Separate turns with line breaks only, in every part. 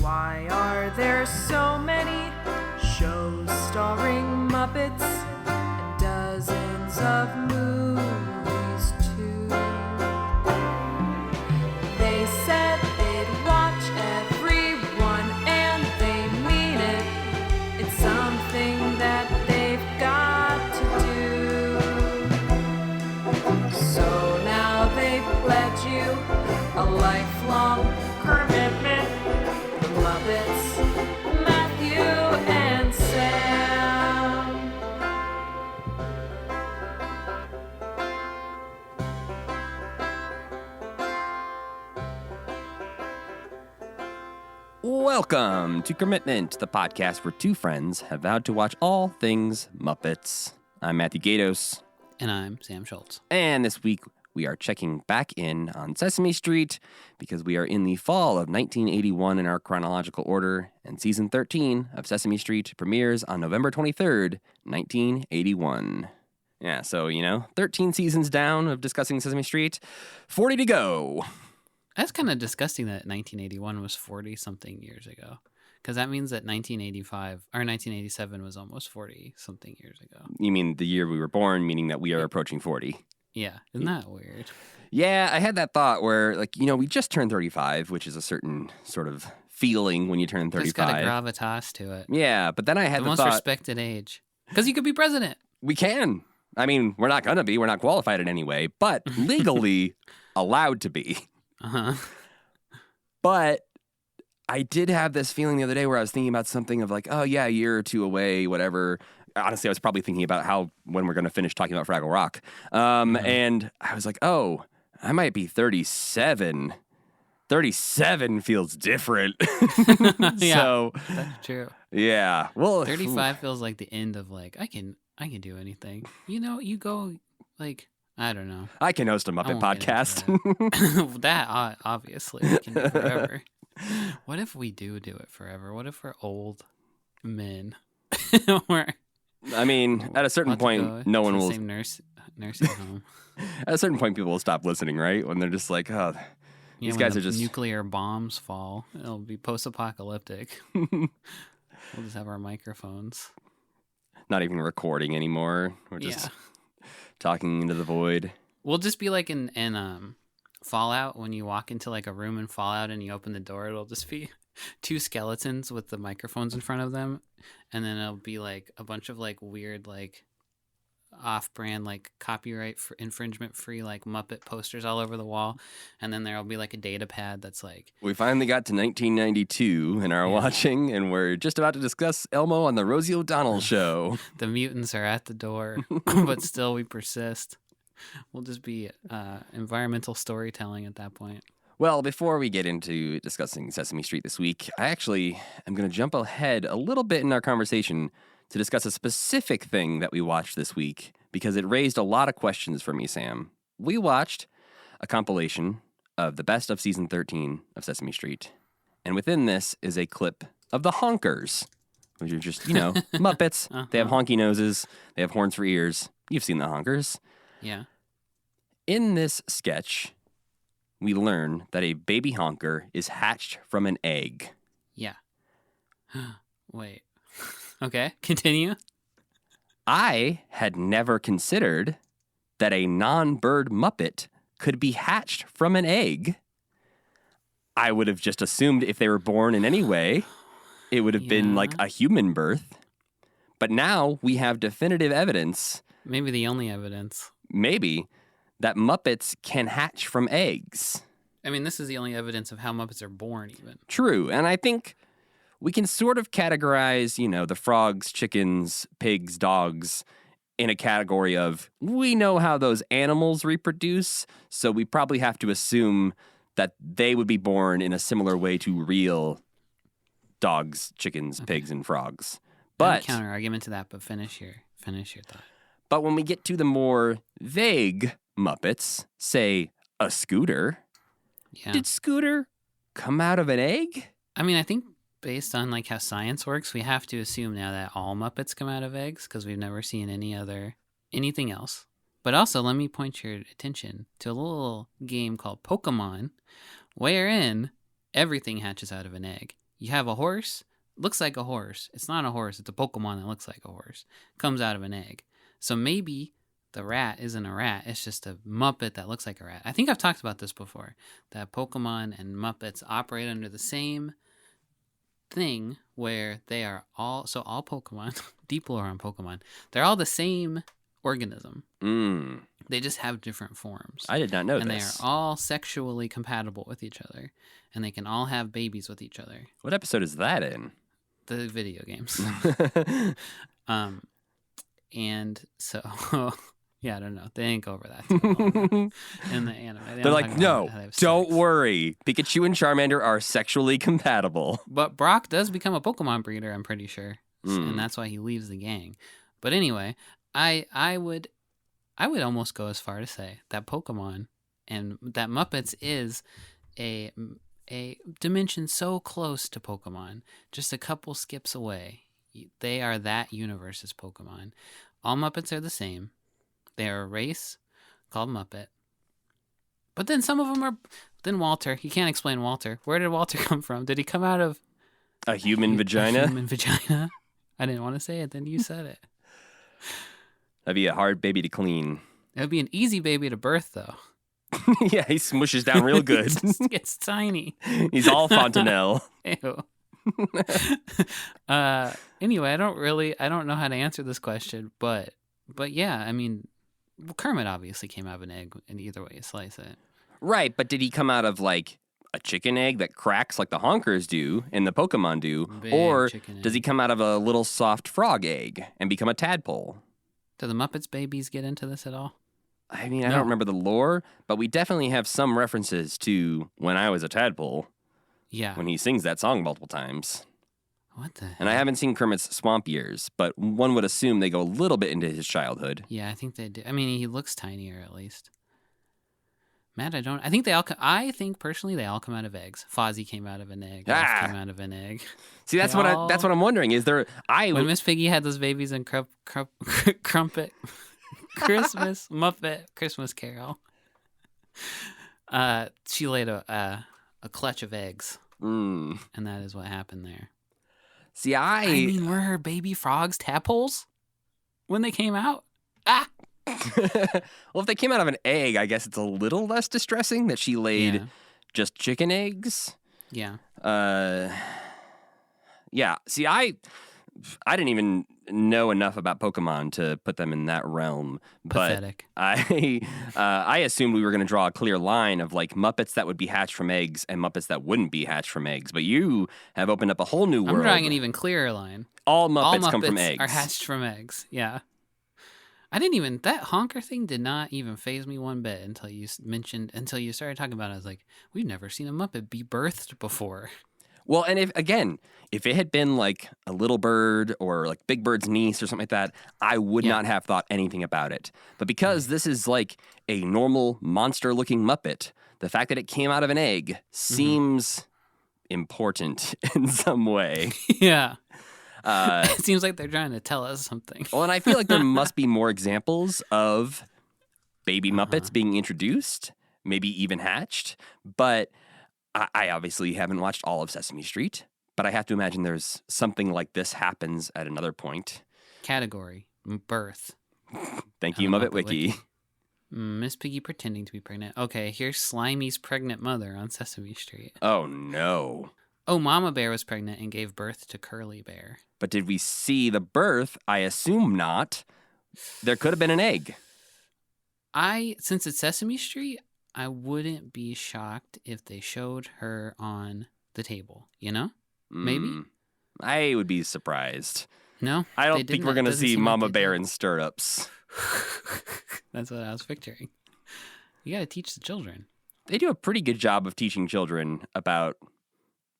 Why are there so many shows starring Muppets and dozens of movies too? They said they'd watch everyone and they mean it. It's something that they've got to do. So now they pledge you a lifelong commitment. The Muppets, Matthew and Sam.
Welcome to Commitment, the podcast where two friends have vowed to watch all things Muppets. I'm Matthew Gatos.
And I'm Sam Schultz.
And this week we are checking back in on Sesame Street because we are in the fall of 1981 in our chronological order, and season 13 of Sesame Street premieres on November 23rd, 1981. Yeah, so, 13 seasons down of discussing Sesame Street, 40 to go.
That's kind of disgusting that 1981 was 40-something years ago, because that means that 1987 was almost 40-something years ago.
You mean the year we were born, meaning that we are approaching 40?
Yeah, isn't that weird?
Yeah, I had that thought where, we just turned 35, which is a certain sort of feeling when you turn 35.
It's got a gravitas to it.
Yeah, but then I had
the
the
most
thought...
respected age. Because you could be president.
We can. I mean, we're not going to be. We're not qualified in any way, but legally allowed to be.
Uh-huh.
But I did have this feeling the other day where I was thinking about something of a year or two away, whatever. Honestly, I was probably thinking about when we're going to finish talking about Fraggle Rock. And I was like, oh, I might be 37. 37 feels different.
Yeah,
so,
that's true.
Yeah. Well,
35 feels like the end of I can do anything. You go I don't know.
I can host a Muppet podcast.
That obviously we can do forever. What if we do it forever? What if we're old men?
I mean, at a certain point, no one will.
Same nursing home.
At a certain point, people will stop listening, right? When they're just like, oh, these guys are just
nuclear bombs fall. It'll be post-apocalyptic. We'll just have our microphones.
Not even recording anymore. We're just talking into the void.
We'll just be like in Fallout, when you walk into a room in Fallout and you open the door, it'll just be two skeletons with the microphones in front of them, and then it'll be a bunch of weird off-brand copyright infringement free Muppet posters all over the wall, and then there'll be a data pad that's
we finally got to 1992 in our watching, and we're just about to discuss Elmo on the Rosie O'Donnell show.
The mutants are at the door, but still we persist. We'll just be environmental storytelling at that point.
Well, before we get into discussing Sesame Street this week, I actually am going to jump ahead a little bit in our conversation to discuss a specific thing that we watched this week, because it raised a lot of questions for me, Sam. We watched a compilation of the best of season 13 of Sesame Street, and within this is a clip of the Honkers, which are just, Muppets.
Uh-huh.
They have honky noses. They have horns for ears. You've seen the Honkers.
Yeah.
In this sketch, we learn that a baby honker is hatched from an egg.
Yeah. Wait. Okay, continue.
I had never considered that a non-bird Muppet could be hatched from an egg. I would have just assumed if they were born in any way, it would have been a human birth. But now we have definitive evidence.
Maybe the only evidence.
Maybe. That Muppets can hatch from eggs.
I mean, this is the only evidence of how Muppets are born, even.
True, and I think we can sort of categorize, the frogs, chickens, pigs, dogs in a category of, we know how those animals reproduce, so we probably have to assume that they would be born in a similar way to real dogs, chickens, pigs, and frogs. But
counter argument to that, but finish your thought.
But when we get to the more vague Muppets, say a Scooter, did Scooter come out of an egg?
I mean, I think based on how science works, we have to assume now that all Muppets come out of eggs, because we've never seen anything else. But also, let me point your attention to a little game called Pokemon, wherein everything hatches out of an egg. You have a horse, looks like a horse. It's not a horse. It's a Pokemon that looks like a horse. Comes out of an egg. So maybe the rat isn't a rat. It's just a Muppet that looks like a rat. I think I've talked about this before, that Pokemon and Muppets operate under the same thing where they are all Pokemon, deep lore on Pokemon, they're all the same organism. They just have different forms.
I did not know
and
this.
They are all sexually compatible with each other, and they can all have babies with each other.
What episode is that in?
The video games. And so yeah, I don't know. They didn't go over that too well in the anime.
They're like, no, don't worry. Pikachu and Charmander are sexually compatible.
But Brock does become a Pokemon breeder, I'm pretty sure. And that's why he leaves the gang. But anyway, I would almost go as far to say that Pokemon and that Muppets is a dimension so close to Pokemon, just a couple skips away. They are that universe's Pokemon. All Muppets are the same. They are a race called Muppet. But then some of them are... Then Walter. You can't explain Walter. Where did Walter come from? Did he come out of...
A human vagina?
A human vagina? I didn't want to say it, then you said it.
That'd be a hard baby to clean.
It would be an easy baby to birth, though.
Yeah, he smushes down real good.
It's tiny.
He's all Fontanelle.
Ew. Anyway, I don't know how to answer this question, but yeah, I mean, Kermit obviously came out of an egg in either way you slice it.
Right, but did he come out of like a chicken egg that cracks like the honkers do and the Pokemon do?
Big
Or
chicken
does he
egg.
come out of a little soft frog egg and become a tadpole?
Do the Muppets babies get into this at all?
I mean, I
No.
don't remember the lore, but we definitely have some references to When I Was a Tadpole
Yeah.
when he sings that song multiple times.
What the
And I haven't seen Kermit's swamp years, but one would assume they go a little bit into his childhood.
Yeah, I think they do. I mean, he looks tinier at least. Matt, I think they all. I think personally, they all come out of eggs. Fozzie came out of an egg. Elf came out of an egg.
See, that's
They all-
that's what I'm wondering. Is there?
When Miss Piggy had those babies in Crumpet, Christmas Muppet Christmas Carol, she laid a clutch of eggs, and that is what happened there.
See,
I mean, were her baby frogs tadpoles when they came out? Ah.
Well, if they came out of an egg, I guess it's a little less distressing that she laid
Yeah.
just chicken eggs.
Yeah.
Yeah. See, I didn't even know enough about Pokemon to put them in that realm.
Pathetic.
But I assumed we were going to draw a clear line of like Muppets that would be hatched from eggs and Muppets that wouldn't be hatched from eggs. But you have opened up a whole new world.
I'm drawing an even clearer line.
All Muppets,
All Muppets
come from eggs.
are hatched from eggs. Yeah. I didn't even, that honker thing did not even faze me one bit until you started talking about it. I was like, we've never seen a Muppet be birthed before.
Well, and if it had been like a little bird or like Big Bird's niece or something like that, I would not have thought anything about it. But because this is like a normal monster-looking Muppet, the fact that it came out of an egg seems important in some way.
Yeah. It seems like they're trying to tell us something.
Well, and I feel like there must be more examples of baby Muppets being introduced, maybe even hatched. But I obviously haven't watched all of Sesame Street, but I have to imagine there's something like this happens at another point.
Category, birth.
Thank you,
On the
Muppet Wiki.
Miss Piggy pretending to be pregnant. Okay, here's Slimy's pregnant mother on Sesame Street.
Oh, no.
Oh, Mama Bear was pregnant and gave birth to Curly Bear.
But did we see the birth? I assume not. There could have been an egg.
Since it's Sesame Street, I wouldn't be shocked if they showed her on the table, you know? Maybe?
I would be surprised.
No?
I
They
don't think
didn't?
we're going to
Doesn't
see
seem like
Mama
they
Bear
did.
in stirrups.
That's what I was picturing. You got to teach the children.
They do a pretty good job of teaching children about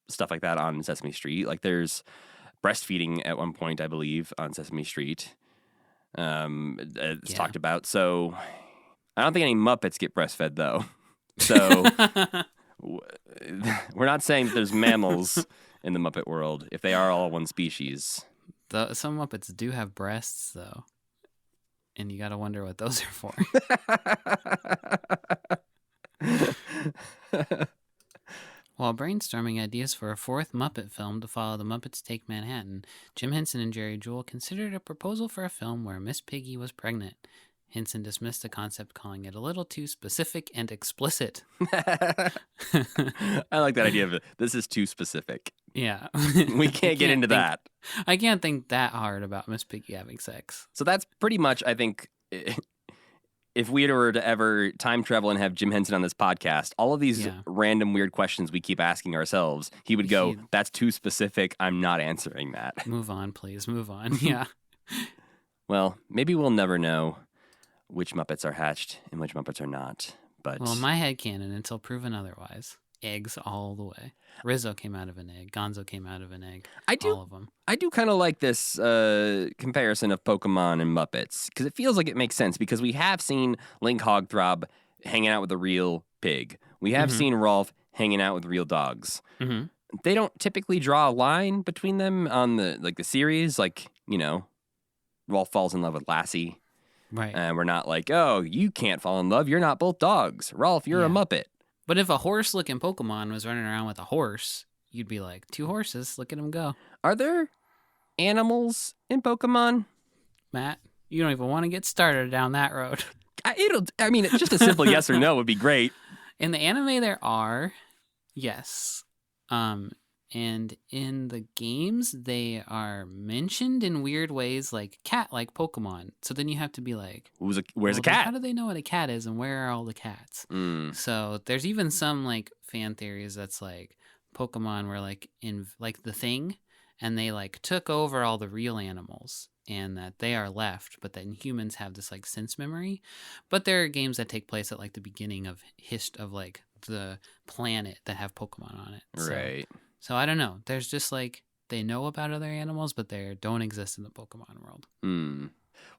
stuff like that on Sesame Street. Like there's breastfeeding at one point, I believe, on Sesame Street. It's talked about. So I don't think any Muppets get breastfed, though. So we're not saying that there's mammals in the Muppet world if they are all one species.
Some Muppets do have breasts, though. And you got to wonder what those are for. Well, brainstorming ideas for a fourth Muppet film to follow The Muppets Take Manhattan, Jim Henson and Jerry Jewell considered a proposal for a film where Miss Piggy was pregnant. Henson dismissed the concept, calling it a little too specific and explicit.
I like that idea of it. This is too specific.
Yeah.
We can't get into that.
I can't think that hard about Miss Piggy having sex.
So that's pretty much, I think, if we were to ever time travel and have Jim Henson on this podcast, all of these random weird questions we keep asking ourselves, he would go, that's too specific. I'm not answering that.
Move on, please. Move on. Yeah.
Well, maybe we'll never know which Muppets are hatched and which Muppets are not. But
well, my headcanon, until proven otherwise, eggs all the way. Rizzo came out of an egg. Gonzo came out of an egg. All of them.
I do kind of like this comparison of Pokemon and Muppets because it feels like it makes sense because we have seen Link Hogthrob hanging out with a real pig. We have seen Rolf hanging out with real dogs.
Mm-hmm.
They don't typically draw a line between them on the series. Like, Rolf falls in love with Lassie.
Right.
And we're not like, oh, you can't fall in love. You're not both dogs. Rolf, you're a Muppet.
But if a horse-looking Pokemon was running around with a horse, you'd be like, 2 horses, look at them go.
Are there animals in Pokemon?
Matt, you don't even want to get started down that road.
Just a simple yes or no would be great.
In the anime, there are, yes. And in the games, they are mentioned in weird ways, like cat-like Pokemon. So then you have to be like,
where's a cat?
How do they know what a cat is, and where are all the cats? So there's even some fan theories that's like Pokemon were in the Thing, and they took over all the real animals, and that they are left, but then humans have this sense memory. But there are games that take place at the beginning of the planet that have Pokemon on it.
Right.
So I don't know. There's just they know about other animals, but they don't exist in the Pokemon world.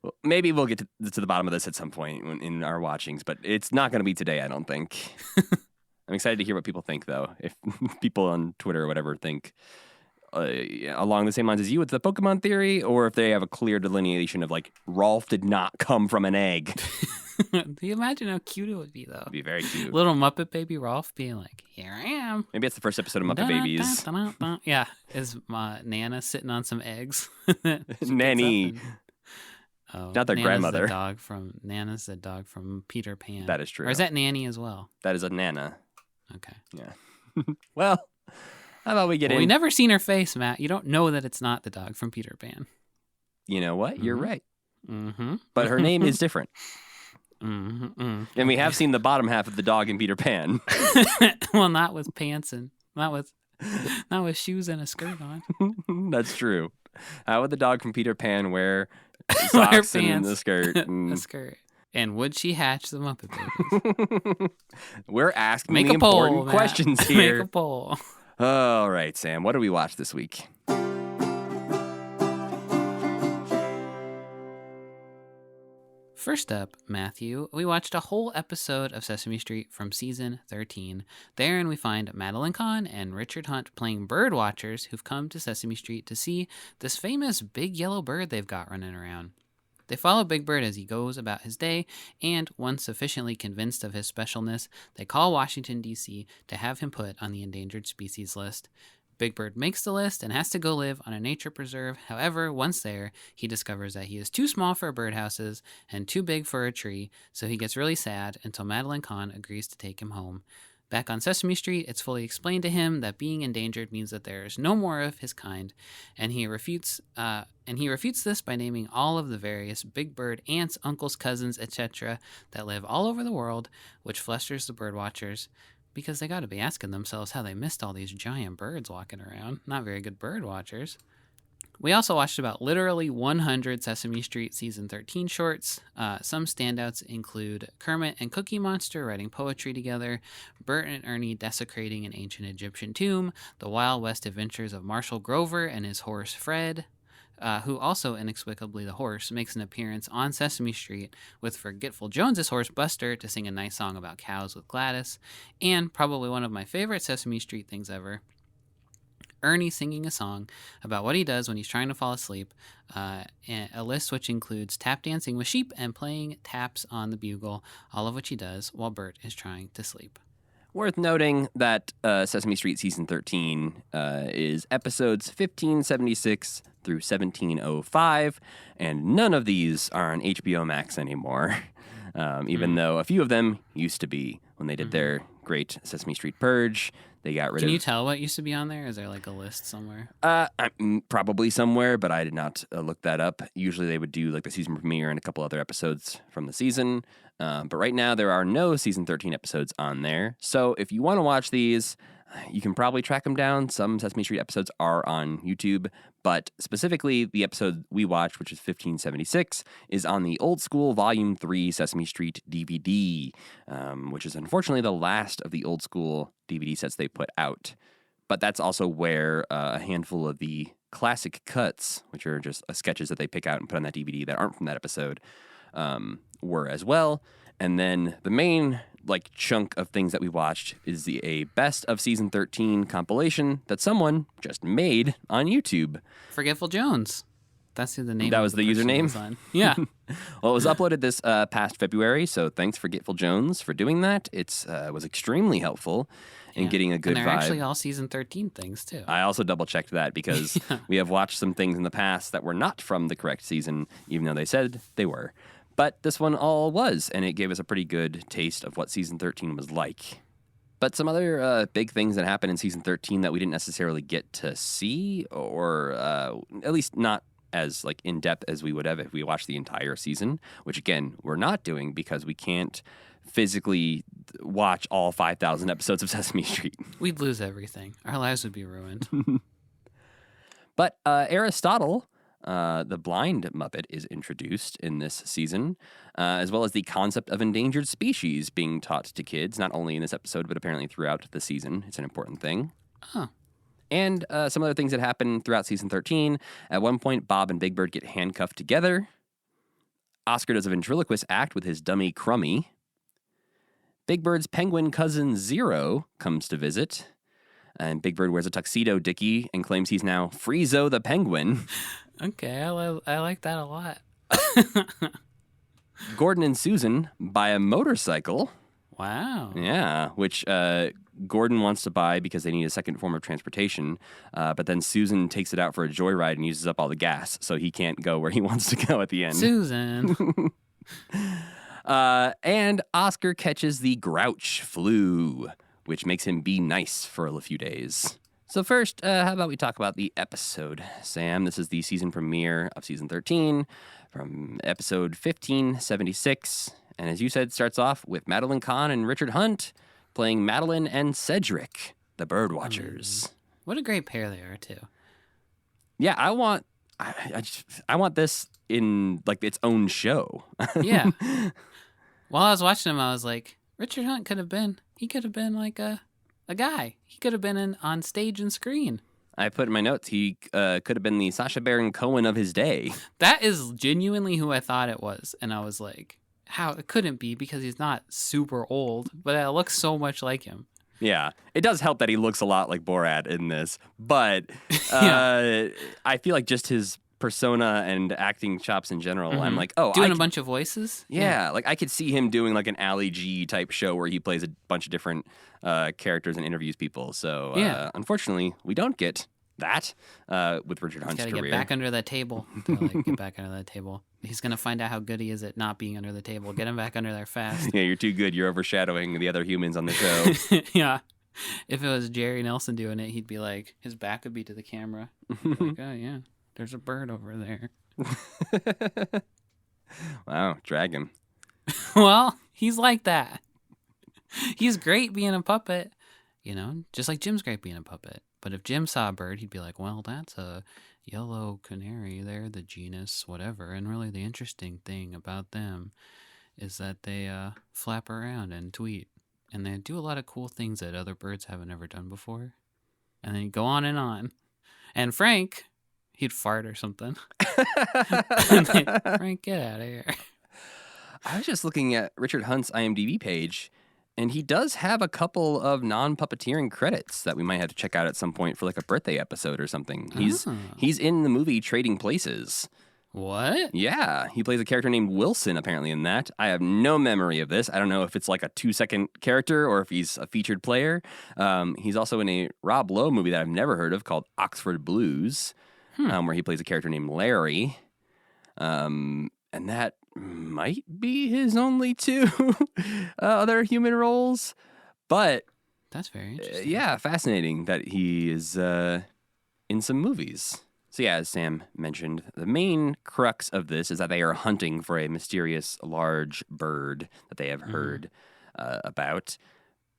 Well, maybe we'll get to the bottom of this at some point in our watchings, but it's not going to be today, I don't think. I'm excited to hear what people think, though. If people on Twitter or whatever think along the same lines as you with the Pokemon theory, or if they have a clear delineation of Rolf did not come from an egg.
Do you imagine how cute it would be, though? It'd
be very cute.
Little Muppet baby Rolf being like, here I am.
Maybe it's the first episode of Muppet Babies.
Yeah. Is Nana sitting on some eggs?
Nanny. Not their grandmother.
Nana's the dog from Peter Pan.
That is true.
Or is that Nanny as well?
That is a Nana.
Okay.
Yeah. Well, how about we get in?
We've never seen her face, Matt. You don't know that it's not the dog from Peter Pan.
You know what? You're right.
Mm-hmm.
But her name is different.
Mm-hmm.
And we have seen the bottom half of the dog in Peter Pan.
Well, not with pants and not with shoes and a skirt on.
That's true. How would the dog from Peter Pan wear socks and the skirt?
A skirt. And would she hatch the Muppet Babies?
We're asking the important questions here.
Make a poll.
All right, Sam. What did we watch this week?
First up, Matthew, we watched a whole episode of Sesame Street from season 13. Therein we find Madeline Kahn and Richard Hunt playing bird watchers who've come to Sesame Street to see this famous big yellow bird they've got running around. They follow Big Bird as he goes about his day, and once sufficiently convinced of his specialness, they call Washington, D.C. to have him put on the endangered species list. Big Bird makes the list and has to go live on a nature preserve. However, once there, he discovers that he is too small for birdhouses and too big for a tree, so he gets really sad until Madeline Kahn agrees to take him home. Back on Sesame Street, it's fully explained to him that being endangered means that there is no more of his kind, and he refutes this by naming all of the various Big Bird aunts, uncles, cousins, etc. that live all over the world, which flusters the bird watchers, because they got to be asking themselves how they missed all these giant birds walking around. Not very good bird watchers. We also watched about literally 100 Sesame Street Season 13 shorts. Some standouts include Kermit and Cookie Monster writing poetry together, Bert and Ernie desecrating an ancient Egyptian tomb, the Wild West adventures of Marshall Grover and his horse Fred, who also, inexplicably the horse, makes an appearance on Sesame Street with Forgetful Jones's horse Buster to sing a nice song about cows with Gladys, and probably one of my favorite Sesame Street things ever, Ernie singing a song about what he does when he's trying to fall asleep, and a list which includes tap dancing with sheep and playing taps on the bugle, all of which he does while Bert is trying to sleep.
Worth noting that Sesame Street Season 13 is episodes 1576 through 1705, and none of these are on HBO Max anymore, even though a few of them used to be when they did their great Sesame Street Purge. They got rid of...
Can you tell what used to be on there? Is there like a list somewhere?
Probably somewhere, but I did not look that up. Usually they would do like the season premiere and a couple other episodes from the season. But right now there are no season 13 episodes on there. So if you want to watch these, you can probably track them down. Some Sesame Street episodes are on YouTube, but specifically the episode we watched, which is 1576, is on the Old School Volume 3 Sesame Street DVD, which is unfortunately the last of the Old School DVD sets they put out. But that's also where a handful of the classic cuts, which are just sketches that they pick out and put on that DVD that aren't from that episode, were as well. And then the main chunk of things that we watched is a best of season 13 compilation that someone just made on YouTube.
Forgetful Jones. That's who the name.
That was the username.
Was on. Yeah.
Well, it was uploaded this past February, so thanks Forgetful Jones for doing that. It was extremely helpful in getting a good
and they're
vibe.
Actually all season 13 things too.
I also double checked that because we have watched some things in the past that were not from the correct season, even though they said they were. But this one all was, and it gave us a pretty good taste of what season 13 was like. But some other big things that happened in season 13 that we didn't necessarily get to see, or at least not as in depth as we would have if we watched the entire season, which again we're not doing because we can't physically watch all 5,000 episodes of Sesame Street.
We'd lose everything. Our lives would be ruined.
But Aristotle, the blind Muppet, is introduced in this season, as well as the concept of endangered species being taught to kids, not only in this episode, but apparently throughout the season. It's an important thing.
Oh.
And some other things that happen throughout season 13. At one point, Bob and Big Bird get handcuffed together. Oscar does a ventriloquist act with his dummy Crummy. Big Bird's penguin cousin Zero comes to visit. And Big Bird wears a tuxedo dickie and claims he's now Friezo the Penguin.
Okay, I like that a lot.
Gordon and Susan buy a motorcycle.
Wow.
Yeah, which Gordon wants to buy because they need a second form of transportation. But then Susan takes it out for a joyride and uses up all the gas, so he can't go where he wants to go at the end.
Susan.
And Oscar catches the Grouch flu, which makes him be nice for a few days. So first, how about we talk about the episode, Sam? This is the season premiere of season 13 from episode 1576. And as you said, starts off with Madeline Kahn and Richard Hunt playing Madeline and Cedric, the bird watchers.
What a great pair they are, too.
Yeah, I want this in its own show.
Yeah. While I was watching him, I was like, Richard Hunt could have been like a guy. He could have been on stage and screen.
I put in my notes, he could have been the Sacha Baron Cohen of his day.
That is genuinely who I thought it was. And I was like, how? It couldn't be because he's not super old, but it looks so much like him.
Yeah, it does help that he looks a lot like Borat in this, but
Yeah.
I feel like just his persona and acting chops in general, I'm like,
doing a bunch of voices.
Yeah, I could see him doing an Ali G type show where he plays a bunch of different characters and interviews people. So unfortunately, we don't get that with Richard Hunt's career.
Get back under that table. Get back under that table. He's gonna find out how good he is at not being under the table. Get him back under there fast.
Yeah, you're too good. You're overshadowing the other humans on the show.
Yeah. If it was Jerry Nelson doing it, he'd be like, his back would be to the camera. Like, oh yeah. There's a bird over there.
Wow, drag him.
Well, he's like that. He's great being a puppet, just like Jim's great being a puppet. But if Jim saw a bird, he'd be like, well, that's a yellow canary. They're the genus whatever. And really the interesting thing about them is that they flap around and tweet. And they do a lot of cool things that other birds haven't ever done before. And then you go on. And Frank... he'd fart or something. Frank, get out of here.
I was just looking at Richard Hunt's IMDb page, and he does have a couple of non-puppeteering credits that we might have to check out at some point for a birthday episode or something. He's in the movie Trading Places.
What?
Yeah, he plays a character named Wilson, apparently, in that. I have no memory of this. I don't know if it's like a 2-second character or if he's a featured player. He's also in a Rob Lowe movie that I've never heard of called Oxford Blues, where he plays a character named Larry. And that might be his only two other human roles. But
That's very interesting.
yeah, fascinating that he is in some movies. So yeah, as Sam mentioned, the main crux of this is that they are hunting for a mysterious large bird that they have heard about.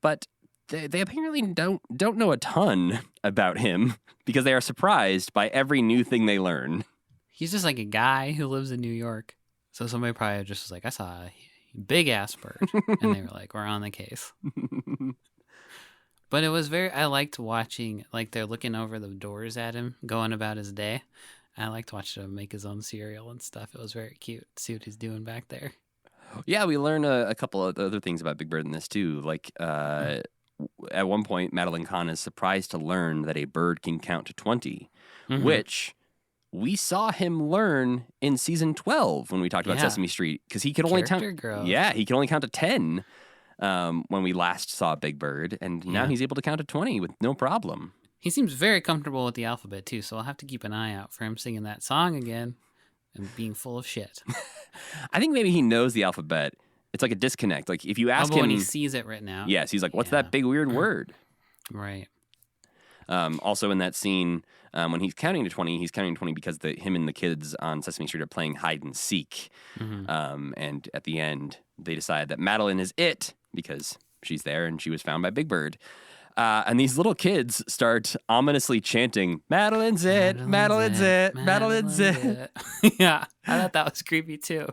But they apparently don't know a ton about him because they are surprised by every new thing they learn.
He's just like a guy who lives in New York. So somebody probably just was like, I saw a big ass bird. And they were like, we're on the case. But it was I liked watching, like they're looking over the doors at him, going about his day. I liked watching him make his own cereal and stuff. It was very cute to see what he's doing back there.
Yeah, we learn a couple of other things about Big Bird in this too. Like at one point, Madeline Kahn is surprised to learn that a bird can count to 20, which we saw him learn in season 12 when we talked about Sesame Street, because he could only
growth.
Yeah, he could only count to 10 when we last saw Big Bird, and now he's able to count to 20 with no problem.
He seems very comfortable with the alphabet too, so I'll have to keep an eye out for him singing that song again and being full of shit.
I think maybe he knows the alphabet. It's like a disconnect. Like if you ask him,
when he sees it written out.
Yes, he's like, "What's that big weird word?"
Right.
Also in that scene, when he's counting to 20, he's counting to 20 because him and the kids on Sesame Street are playing hide and seek. And at the end, they decide that Madeline is it because she's there and she was found by Big Bird. And these little kids start ominously chanting, Madeline's it, Madeline's it, Madeline's it.
Yeah, I thought that was creepy too.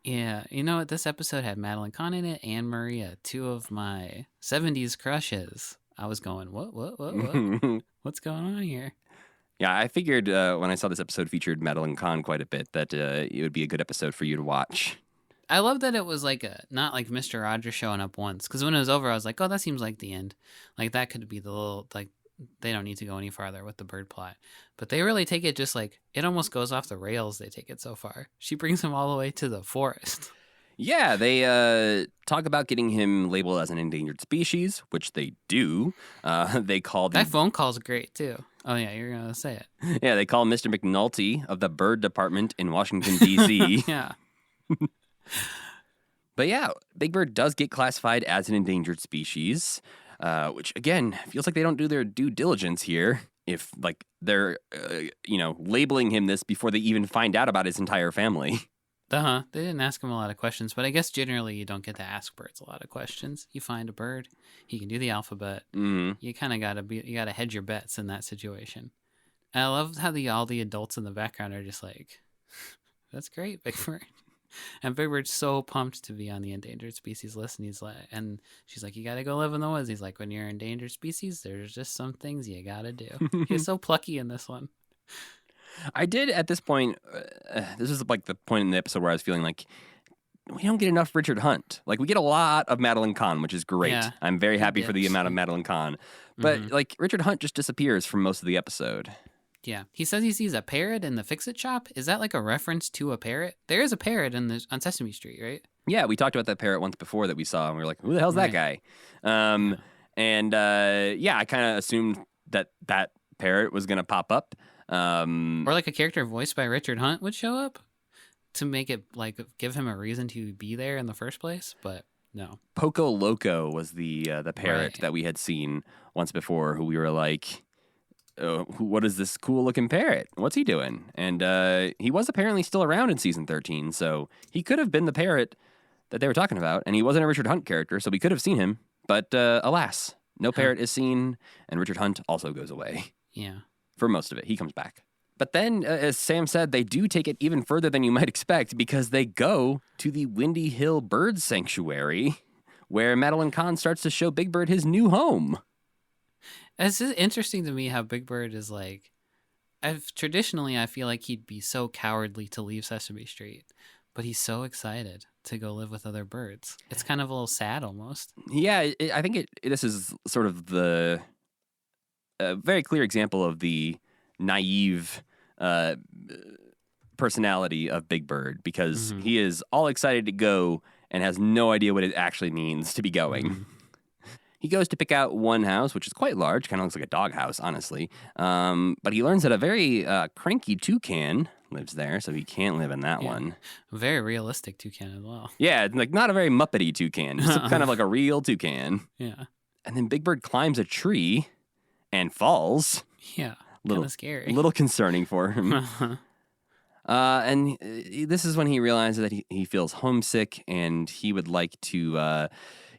Yeah, you know what? This episode had Madeline Kahn in it and Maria, two of my 70s crushes. I was going, what? What's going on here?
Yeah, I figured when I saw this episode featured Madeline Kahn quite a bit that it would be a good episode for you to watch.
I love that it was like not like Mr. Rogers showing up once, because when it was over, I was like, oh, that seems like the end. Like that could be the little, like they don't need to go any farther with the bird plot. But they really take it just like, it almost goes off the rails. They take it so far. She brings him all the way to the forest.
Yeah, they talk about getting him labeled as an endangered species, which they do. They call
that phone call's great too. Oh yeah, you're gonna say it.
Yeah, they call Mr. McNulty of the Bird Department in Washington D.C.
Yeah.
But yeah, Big Bird does get classified as an endangered species, which again feels like they don't do their due diligence here. If like they're labeling him this before they even find out about his entire family.
They didn't ask him a lot of questions, but I guess generally you don't get to ask birds a lot of questions. You find a bird, he can do the alphabet. You kind of gotta hedge your bets in that situation. And I love how all the adults in the background are just like, "That's great, Big Bird." And Big Bird's so pumped to be on the endangered species list, and she's like, "You gotta go live in the woods." He's like, "When you're an endangered species, there's just some things you gotta do." He's so plucky in this one.
I did at this point, this is like the point in the episode where I was feeling like we don't get enough Richard Hunt. Like we get a lot of Madeline Kahn, which is great. Yeah, I'm very happy for the amount of Madeline Kahn. But like Richard Hunt just disappears from most of the episode.
Yeah. He says he sees a parrot in the Fix-It shop. Is that like a reference to a parrot? There is a parrot on Sesame Street, right?
Yeah, we talked about that parrot once before that we saw, and we were like, who the hell's that guy? And I kind of assumed that parrot was going to pop up.
Or like a character voiced by Richard Hunt would show up to make it like give him a reason to be there in the first place, but no.
Poco Loco was the parrot that we had seen once before, who we were like, what is this cool looking parrot? What's he doing? And he was apparently still around in season 13, so he could have been the parrot that they were talking about, and he wasn't a Richard Hunt character, so we could have seen him, but alas, no parrot is seen, and Richard Hunt also goes away.
Yeah.
For most of it. He comes back. But then, as Sam said, they do take it even further than you might expect because they go to the Windy Hill Bird Sanctuary where Madeline Kahn starts to show Big Bird his new home.
It's interesting to me how Big Bird is like, traditionally I feel like he'd be so cowardly to leave Sesame Street, but he's so excited to go live with other birds. It's kind of a little sad almost.
Yeah, I think this is sort of the... a very clear example of the naive personality of Big Bird because he is all excited to go and has no idea what it actually means to be going. He goes to pick out one house, which is quite large, kind of looks like a doghouse, honestly. But he learns that a very cranky toucan lives there, so he can't live in that one.
Very realistic toucan as well.
Yeah, like not a very Muppety toucan, just kind of like a real toucan.
Yeah.
And then Big Bird climbs a tree and falls.
Yeah, kind of scary.
A little concerning for him. And this is when he realizes that he feels homesick and he would like to,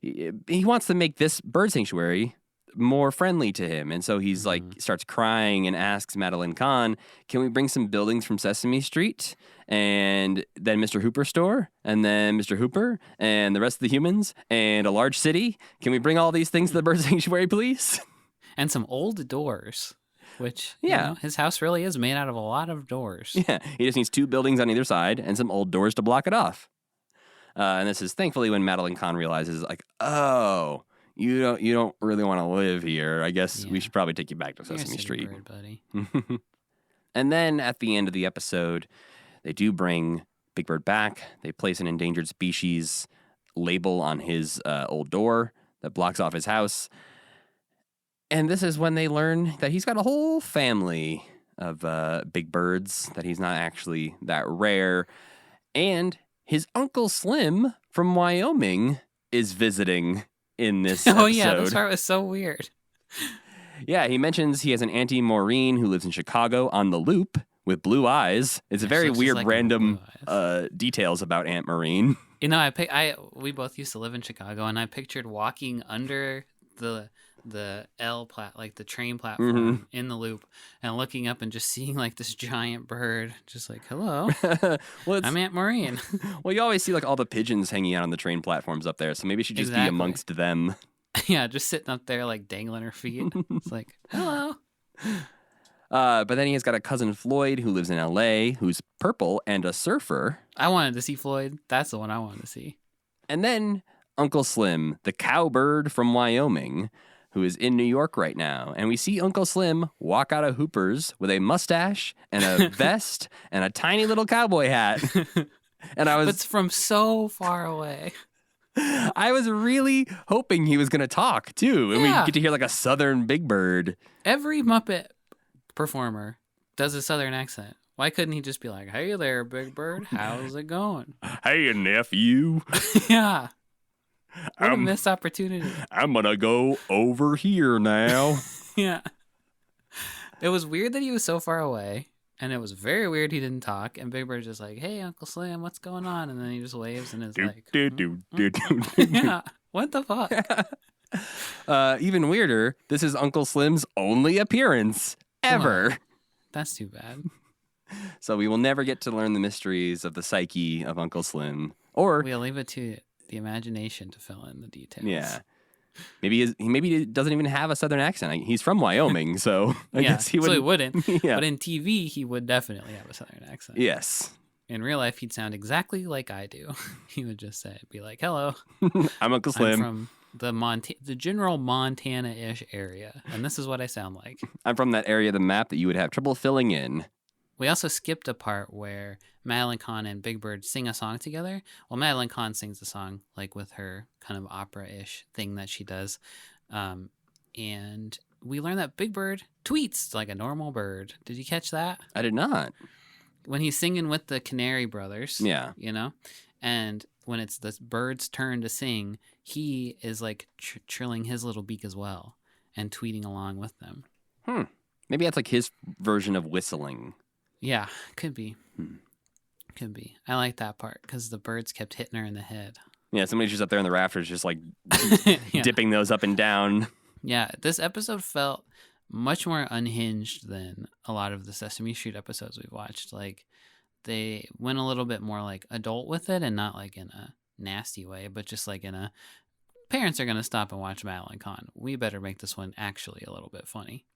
he wants to make this bird sanctuary more friendly to him. And so he's like, starts crying and asks Madeline Kahn, can we bring some buildings from Sesame Street? And then Mr. Hooper's store, and then Mr. Hooper, and the rest of the humans, and a large city? Can we bring all these things to the bird sanctuary, please?
And some old doors. Which, you know, his house really is made out of a lot of doors.
Yeah, he just needs 2 buildings on either side and some old doors to block it off. And this is thankfully when Madeline Kahn realizes, like, oh, you don't really want to live here. I guess we should probably take you back to Sesame Street.
Bird, buddy.
And then at the end of the episode, they do bring Big Bird back. They place an endangered species label on his old door that blocks off his house. And this is when they learn that he's got a whole family of big birds, that he's not actually that rare. And his Uncle Slim from Wyoming is visiting in this episode.
Oh, yeah, this part was so weird.
Yeah, he mentions he has an Auntie Maureen who lives in Chicago on the Loop with blue eyes. It's a very weird, like random details about Aunt Maureen.
You know, we both used to live in Chicago, and I pictured walking under the like the train platform in the Loop and looking up and just seeing like this giant bird, just like, hello, I'm Aunt Maureen.
Well, you always see like all the pigeons hanging out on the train platforms up there, so maybe she just be amongst them.
Yeah, just sitting up there like dangling her feet. It's like, hello.
But then he has got a cousin Floyd who lives in LA, who's purple and a surfer.
I wanted to see Floyd. That's the one I wanted to see.
And then Uncle Slim, the cowbird from Wyoming, who is in New York right now. And we see Uncle Slim walk out of Hooper's with a mustache and a vest and a tiny little cowboy hat. And I was...
But it's from so far away.
I was really hoping he was going to talk, too. And we get to hear like a southern Big Bird.
Every Muppet performer does a southern accent. Why couldn't he just be like, hey there, Big Bird, how's it going?
Hey, nephew.
Yeah. What a missed opportunity.
I'm going to go over here now.
Yeah. It was weird that he was so far away, and it was very weird he didn't talk, and Big Bird's just like, hey, Uncle Slim, what's going on? And then he just waves and is like, yeah, what the fuck?
Even weirder, this is Uncle Slim's only appearance ever.
That's too bad.
So we will never get to learn the mysteries of the psyche of Uncle Slim. Or
we'll leave it to the imagination to fill in the details.
Yeah. Maybe he doesn't even have a southern accent. He's from Wyoming, so I guess he wouldn't.
So he wouldn't.
Yeah.
But in TV, he would definitely have a southern accent.
Yes.
In real life, he'd sound exactly like I do. He would just be like, hello.
I'm Uncle Slim.
I'm from the general Montana-ish area, and this is what I sound like.
I'm from that area of the map that you would have trouble filling in.
We also skipped a part where Madeline Kahn and Big Bird sing a song together. Well, Madeline Kahn sings the song like with her kind of opera-ish thing that she does. And we learn that Big Bird tweets like a normal bird. Did you catch that?
I did not.
When he's singing with the Canary Brothers.
Yeah.
You know? And when it's the bird's turn to sing, he is like trilling his little beak as well and tweeting along with them.
Maybe that's like his version of whistling.
Yeah, could be. Could be. I like that part because the birds kept hitting her in the head.
Yeah, somebody's just up there in the rafters just like dipping those up and down.
Yeah, this episode felt much more unhinged than a lot of the Sesame Street episodes we've watched. Like, they went a little bit more like adult with it and not like in a nasty way, but just like in a parents are going to stop and watch Madeline Kahn. We better make this one actually a little bit funny.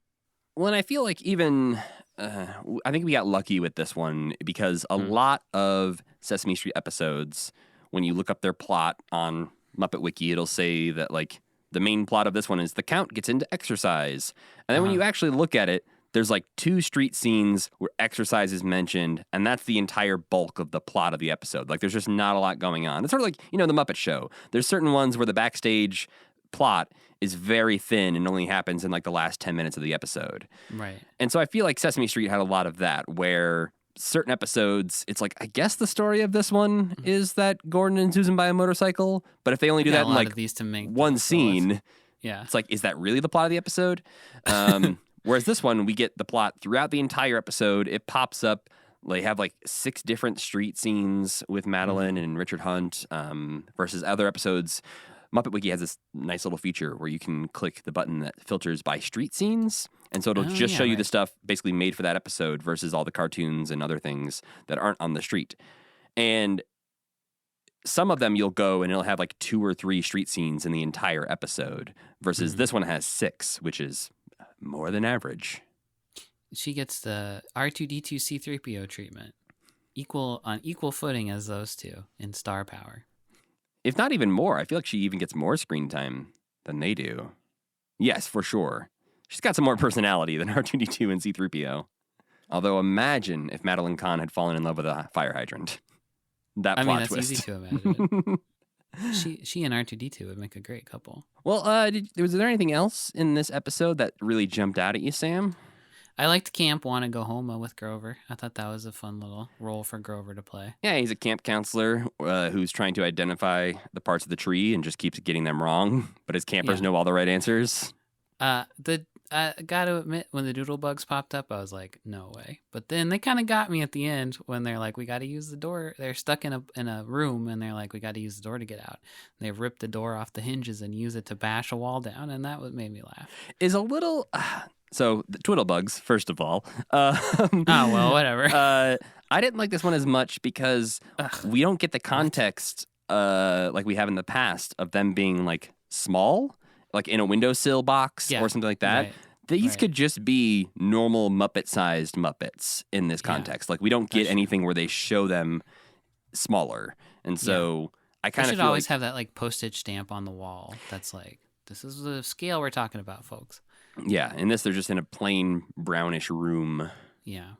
Well, and I feel like even, I think we got lucky with this one because a lot of Sesame Street episodes, when you look up their plot on Muppet Wiki, it'll say that like the main plot of this one is the Count gets into exercise. And then when you actually look at it, there's like 2 street scenes where exercise is mentioned, and that's the entire bulk of the plot of the episode. Like, there's just not a lot going on. It's sort of like, the Muppet Show. There's certain ones where the backstage plot is very thin and only happens in like the last 10 minutes of the episode.
Right.
And so I feel like Sesame Street had a lot of that, where certain episodes, it's like, I guess the story of this one is that Gordon and Susan buy a motorcycle, but if they only do that in like
these to make
one scene,
yeah,
it's like, is that really the plot of the episode? Whereas this one, we get the plot throughout the entire episode. It pops up. They have like 6 different street scenes with Madeline and Richard Hunt versus other episodes. Muppet Wiki has this nice little feature where you can click the button that filters by street scenes. And so it'll just show you the stuff basically made for that episode versus all the cartoons and other things that aren't on the street. And some of them you'll go and it'll have like 2 or 3 street scenes in the entire episode versus this one has 6, which is more than average.
She gets the R2D2 C3PO treatment, on equal footing as those two in star power.
If not even more, I feel like she even gets more screen time than they do. Yes, for sure. She's got some more personality than R2D2 and C3PO. Although imagine if Madeline Kahn had fallen in love with a fire hydrant. That plot
that's
twist.
easy to imagine. She and R2D2 would make a great couple.
Well, was there anything else in this episode that really jumped out at you, Sam?
I liked Camp Want to Go Home with Grover. I thought that was a fun little role for Grover to play.
Yeah, he's a camp counselor who's trying to identify the parts of the tree and just keeps getting them wrong. But his campers know all the right answers.
I got to admit, when the doodle bugs popped up, I was like, no way. But then they kind of got me at the end when they're like, we got to use the door. They're stuck in a room, and they're like, we got to use the door to get out. And they ripped the door off the hinges and use it to bash a wall down, and that made me laugh.
Is a little... So, the twiddle bugs, first of all.
Well, whatever.
I didn't like this one as much because we don't get the context like we have in the past of them being like small, like in a windowsill box or something like that. Right. These could just be normal Muppet-sized Muppets in this context. Like, we don't get anything where they show them smaller. And so I kind of
should always have that like postage stamp on the wall that's like, this is the scale we're talking about, folks.
Yeah, in this, they're just in a plain brownish room.
Yeah.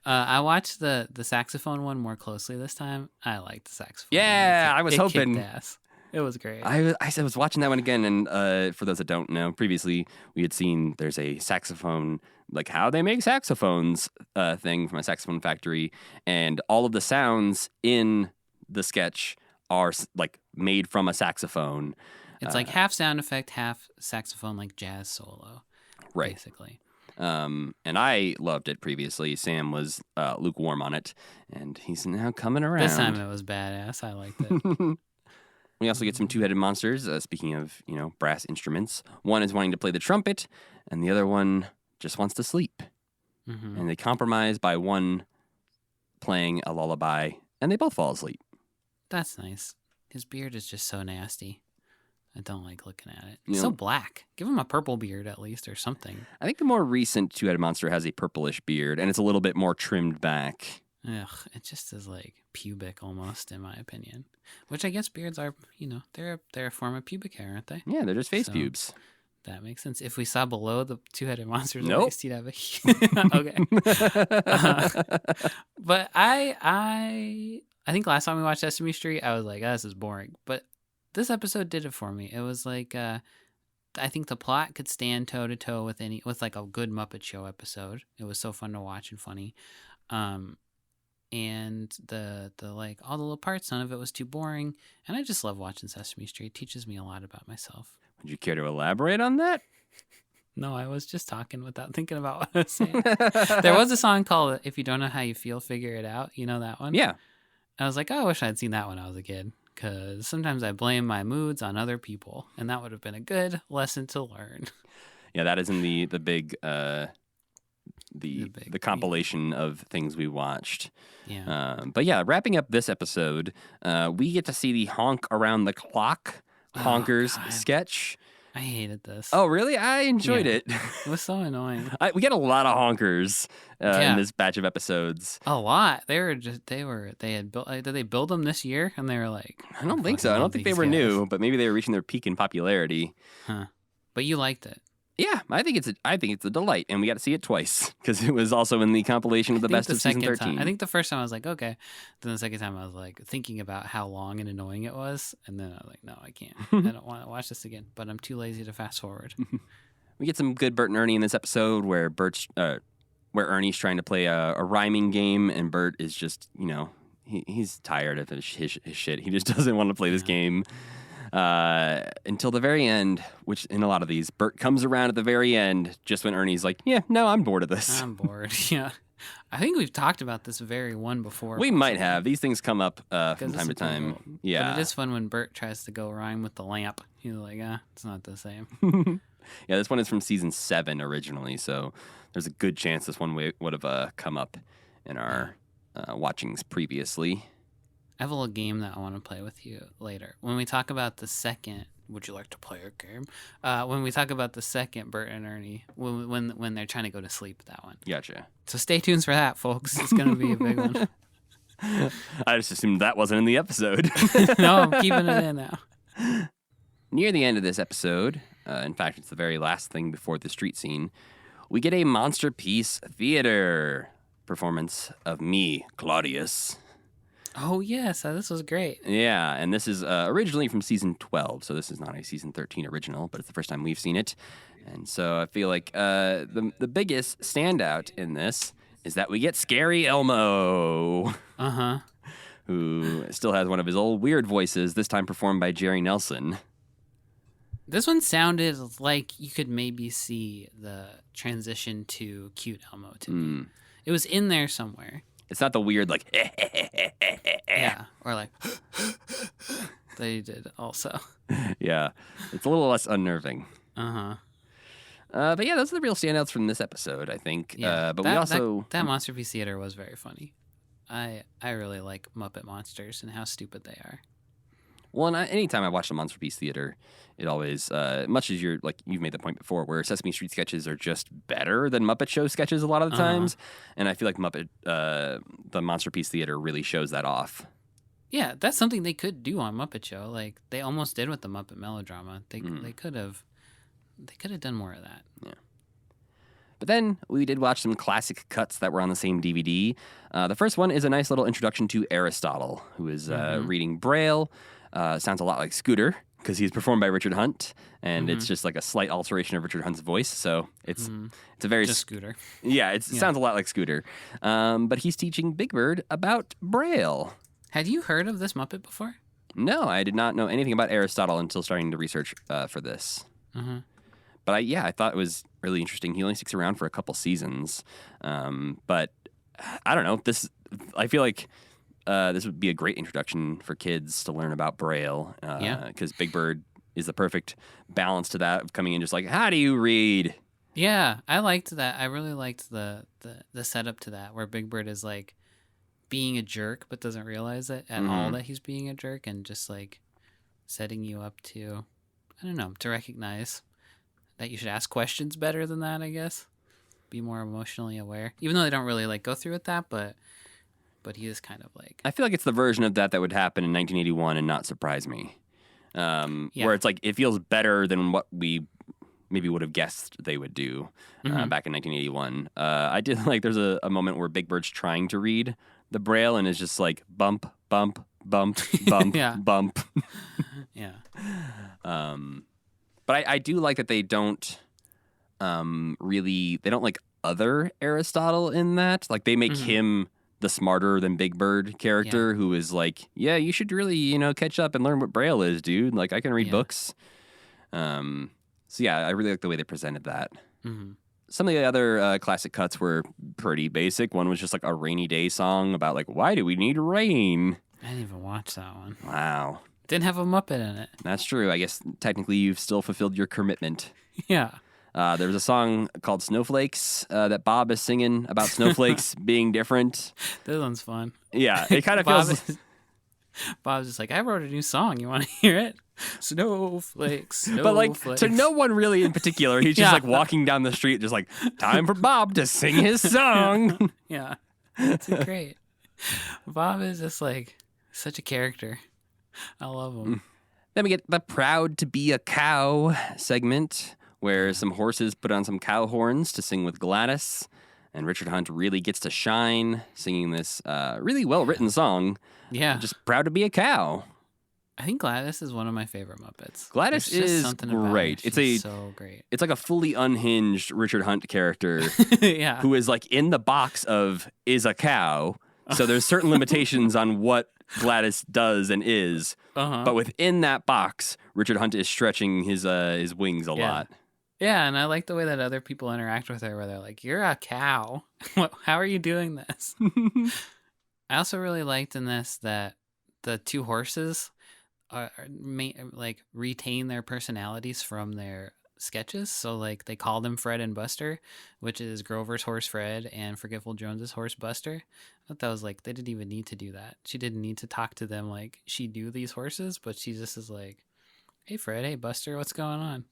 I watched the saxophone one more closely this time. I liked the saxophone.
Yeah, I was hoping.
Kicked ass. It was great.
I was watching that one again, and for those that don't know, previously we had seen there's a saxophone, like how they make saxophones thing from a saxophone factory, and all of the sounds in the sketch are like made from a saxophone.
It's like half sound effect, half saxophone, like jazz solo.
Right.
Basically.
And I loved it previously. Sam was lukewarm on it, and he's now coming around.
This time it was badass. I liked it.
We also get some 2-headed monsters. Speaking of, brass instruments, one is wanting to play the trumpet, and the other one just wants to sleep. Mm-hmm. And they compromise by one playing a lullaby, and they both fall asleep.
That's nice. His beard is just so nasty. I don't like looking at it. It's so black. Give him a purple beard at least or something.
I think the more recent 2-headed monster has a purplish beard, and it's a little bit more trimmed back.
Ugh, it just is like pubic almost, in my opinion. Which I guess beards are, they're a form of pubic hair, aren't they?
Yeah, they're just face pubes.
That makes sense. If we saw below the 2-headed monster's
nope.
waist, he'd have a... Okay. But I think last time we watched Sesame Street, I was like, oh, this is boring. But this episode did it for me. It was like, I think the plot could stand toe to toe with like a good Muppet Show episode. It was so fun to watch and funny. And the like all the little parts, none of it was too boring. And I just love watching Sesame Street. It teaches me a lot about myself.
Would you care to elaborate on that?
No, I was just talking without thinking about what I was saying. There was a song called "If You Don't Know How You Feel, Figure It Out." You know that one?
Yeah.
I was like, oh, I wish I'd seen that when I was a kid. Because sometimes I blame my moods on other people, and that would have been a good lesson to learn.
Yeah, that is in the big the compilation of things we watched.
Yeah.
But yeah, wrapping up this episode, we get to see the honk around the clock honkers sketch.
I hated this.
Oh, really? I enjoyed it.
It was so annoying.
We get a lot of honkers in this batch of episodes.
A lot. They had built. Did they build them this year? And they were like,
I don't think so. I don't think they were new, but maybe they were reaching their peak in popularity.
Huh. But you liked it.
Yeah, I think it's a delight, and we got to see it twice because it was also in the compilation of the best of season 13.
I think the first time I was like, okay. Then the second time I was like thinking about how long and annoying it was, and then I was like, no, I can't. I don't want to watch this again. But I'm too lazy to fast forward.
We get some good Bert and Ernie in this episode where where Ernie's trying to play a rhyming game, and Bert is just, he's tired of his shit. He just doesn't want to play this game. Until the very end, which in a lot of these, Bert comes around at the very end, just when Ernie's like, yeah, no, I'm bored of this.
I'm bored. Yeah. I think we've talked about this very one before.
We might have. These things come up from time to time.
Cool.
Yeah.
But it is fun when Bert tries to go rhyme with the lamp. He's like, it's not the same.
Yeah, this one is from season 7 originally, so there's a good chance this one would have come up in our watchings previously.
I have a little game that I want to play with you later. When we talk about the second, would you like to play a game? When we talk about the second Bert and Ernie, when they're trying to go to sleep, that one.
Gotcha.
So stay tuned for that, folks. It's going to be a big one.
I just assumed that wasn't in the episode.
No, I'm keeping it in now.
Near the end of this episode, in fact, it's the very last thing before the street scene, we get a Monster Piece Theater performance of me, Claudius.
Oh, yes. This was great.
Yeah, and this is originally from season 12, so this is not a season 13 original, but it's the first time we've seen it. And so I feel like the biggest standout in this is that we get Scary Elmo.
Uh-huh.
Who still has one of his old weird voices, this time performed by Jerry Nelson.
This one sounded like you could maybe see the transition to Cute Elmo to me. It was in there somewhere.
It's not the weird, like,
yeah, or like, they did also.
Yeah, it's a little less unnerving.
Uh-huh.
But yeah, those are the real standouts from this episode, I think.
Yeah,
but we also...
That Monster Piece Theater was very funny. I really like Muppet Monsters and how stupid they are.
Well, and anytime I watch the Monster Piece Theater, it always, much as you've made the point before, where Sesame Street sketches are just better than Muppet Show sketches a lot of the times, and I feel like the Monster Piece Theater really shows that off.
Yeah, that's something they could do on Muppet Show. Like they almost did with the Muppet Melodrama. They could have done more of that.
Yeah. But then we did watch some classic cuts that were on the same DVD. The first one is a nice little introduction to Aristotle, who is reading Braille. Sounds a lot like Scooter, because he's performed by Richard Hunt, and it's just like a slight alteration of Richard Hunt's voice, so it's a very...
Just Scooter.
Yeah, it sounds a lot like Scooter. But he's teaching Big Bird about Braille.
Had you heard of this Muppet before?
No, I did not know anything about Aristotle until starting to research for this. But I thought it was really interesting. He only sticks around for a couple seasons. But I don't know. I feel like this would be a great introduction for kids to learn about Braille. Because Big Bird is the perfect balance to that, of coming in just like, how do you read?
Yeah, I liked that. I really liked the setup to that, where Big Bird is like being a jerk but doesn't realize it at all that he's being a jerk, and just like setting you up to, I don't know, to recognize that you should ask questions better than that, I guess. Be more emotionally aware. Even though they don't really like go through with that, but he is kind of like...
I feel like it's the version of that would happen in 1981 and not surprise me. Where it's like, it feels better than what we maybe would have guessed they would do back in 1981. I did like, there's a moment where Big Bird's trying to read the Braille and is just like, bump, bump, bump, bump, bump.
Yeah.
But I do like that they don't they don't like other Aristotle in that. Like they make him the smarter than Big Bird character who is like, yeah, you should really, catch up and learn what Braille is, dude. Like I can read books. So yeah, I really like the way they presented that. Some of the other classic cuts were pretty basic. One was just like a rainy day song about like, why do we need rain?
I didn't even watch that one.
Wow.
Didn't have a Muppet in it.
That's true. I guess technically you've still fulfilled your commitment.
Yeah.
There was a song called Snowflakes that Bob is singing about snowflakes being different.
This one's fun.
Yeah, it kind of feels...
Bob's just like, I wrote a new song. You want to hear it? Snowflakes, snowflakes.
But like, to no one really in particular. He's just like walking down the street just like, time for Bob to sing his song.
Yeah. It's great. Bob is just like such a character. I love him.
Then we get the Proud to Be a Cow segment, where some horses put on some cow horns to sing with Gladys, and Richard Hunt really gets to shine singing this really well-written song.
Yeah.
Just proud to be a cow.
I think Gladys is one of my favorite Muppets.
Gladys
There's just
is
something about her.
great.
She's so great.
It's like a fully unhinged Richard Hunt character
Yeah.
who is like in the box of is a cow. So there's certain limitations on what Gladys does and is. But within that box, Richard Hunt is stretching his wings a lot.
Yeah, and I like the way that other people interact with her where they're like, you're a cow. How are you doing this? I also really liked in this that the two horses retain their personalities from their sketches. So like they call them Fred and Buster, which is Grover's horse Fred and Forgetful Jones's horse Buster. I thought that was like, they didn't even need to do that. She didn't need to talk to them like she knew these horses, but she just is like, hey Fred, hey Buster, what's going on?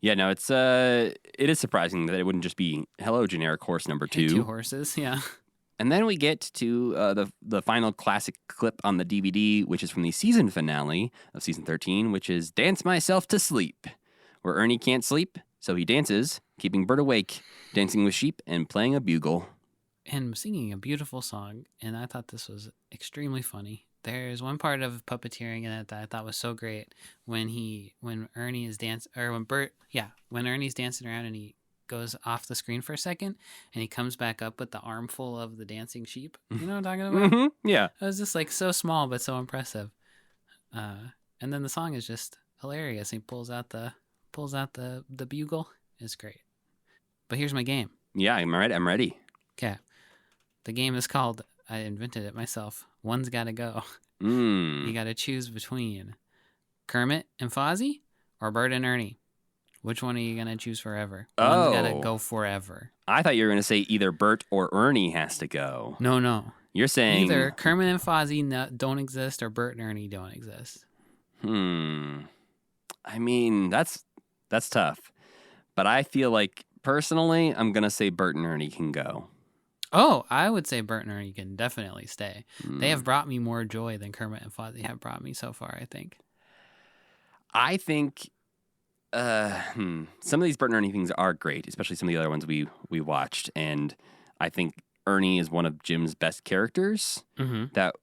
Yeah, no, it is surprising that it wouldn't just be hello generic horse number 2.
Hey, 2 horses, yeah.
And then we get to the final classic clip on the DVD, which is from the season finale of season 13, which is Dance Myself to Sleep, where Ernie can't sleep, so he dances, keeping Bert awake, dancing with sheep and playing a bugle.
And singing a beautiful song, and I thought this was extremely funny. There's one part of puppeteering in it that I thought was so great when Ernie is when Ernie's dancing around and he goes off the screen for a second and he comes back up with the armful of the dancing sheep. You know what I'm talking about?
Mm-hmm. Yeah.
It was just like so small but so impressive. And then the song is just hilarious. He pulls out the bugle. It's great. But here's my game.
Yeah, I'm ready.
Okay. The game is called, I invented it myself, One's Gotta Go.
Mm.
You gotta choose between Kermit and Fozzie or Bert and Ernie. Which one are you gonna choose forever? One's gotta go forever.
I thought you were gonna say either Bert or Ernie has to go.
No.
You're saying
either Kermit and Fozzie don't exist or Bert and Ernie don't exist.
I mean, that's tough. But I feel like, personally, I'm gonna say Bert and Ernie can go.
Oh, I would say Bert and Ernie can definitely stay. They have brought me more joy than Kermit and Fozzie have brought me so far, I think.
I think some of these Bert and Ernie things are great, especially some of the other ones we watched. And I think Ernie is one of Jim's best characters.
Mm-hmm.
That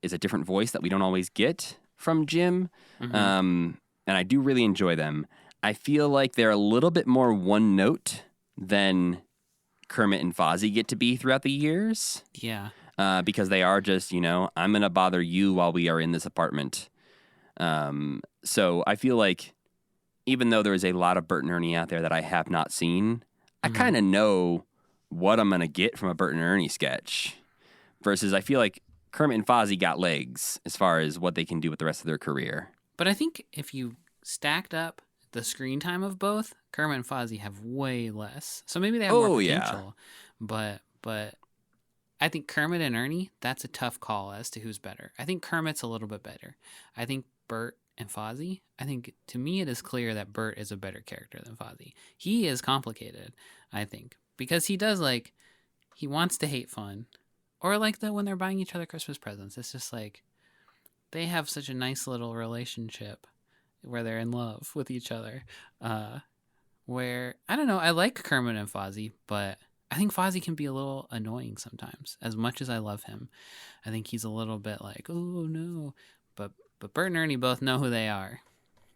is a different voice that we don't always get from Jim.
Mm-hmm.
And I do really enjoy them. I feel like they're a little bit more one note than Kermit and Fozzie get to be throughout the years.
Yeah.
Because they are just, I'm going to bother you while we are in this apartment. So I feel like even though there is a lot of Bert and Ernie out there that I have not seen, I kind of know what I'm going to get from a Bert and Ernie sketch. Versus I feel like Kermit and Fozzie got legs as far as what they can do with the rest of their career.
But I think if you stacked up the screen time of both, Kermit and Fozzie have way less. So maybe they have more potential. Yeah. But I think Kermit and Ernie, that's a tough call as to who's better. I think Kermit's a little bit better. I think Bert and Fozzie, to me it is clear that Bert is a better character than Fozzie. He is complicated, I think. Because he does he wants to hate fun. Or when they're buying each other Christmas presents. It's just they have such a nice little relationship where they're in love with each other. Where, I don't know, I like Kermit and Fozzie, but I think Fozzie can be a little annoying sometimes. As much as I love him, I think he's a little bit oh no. But Bert and Ernie both know who they are.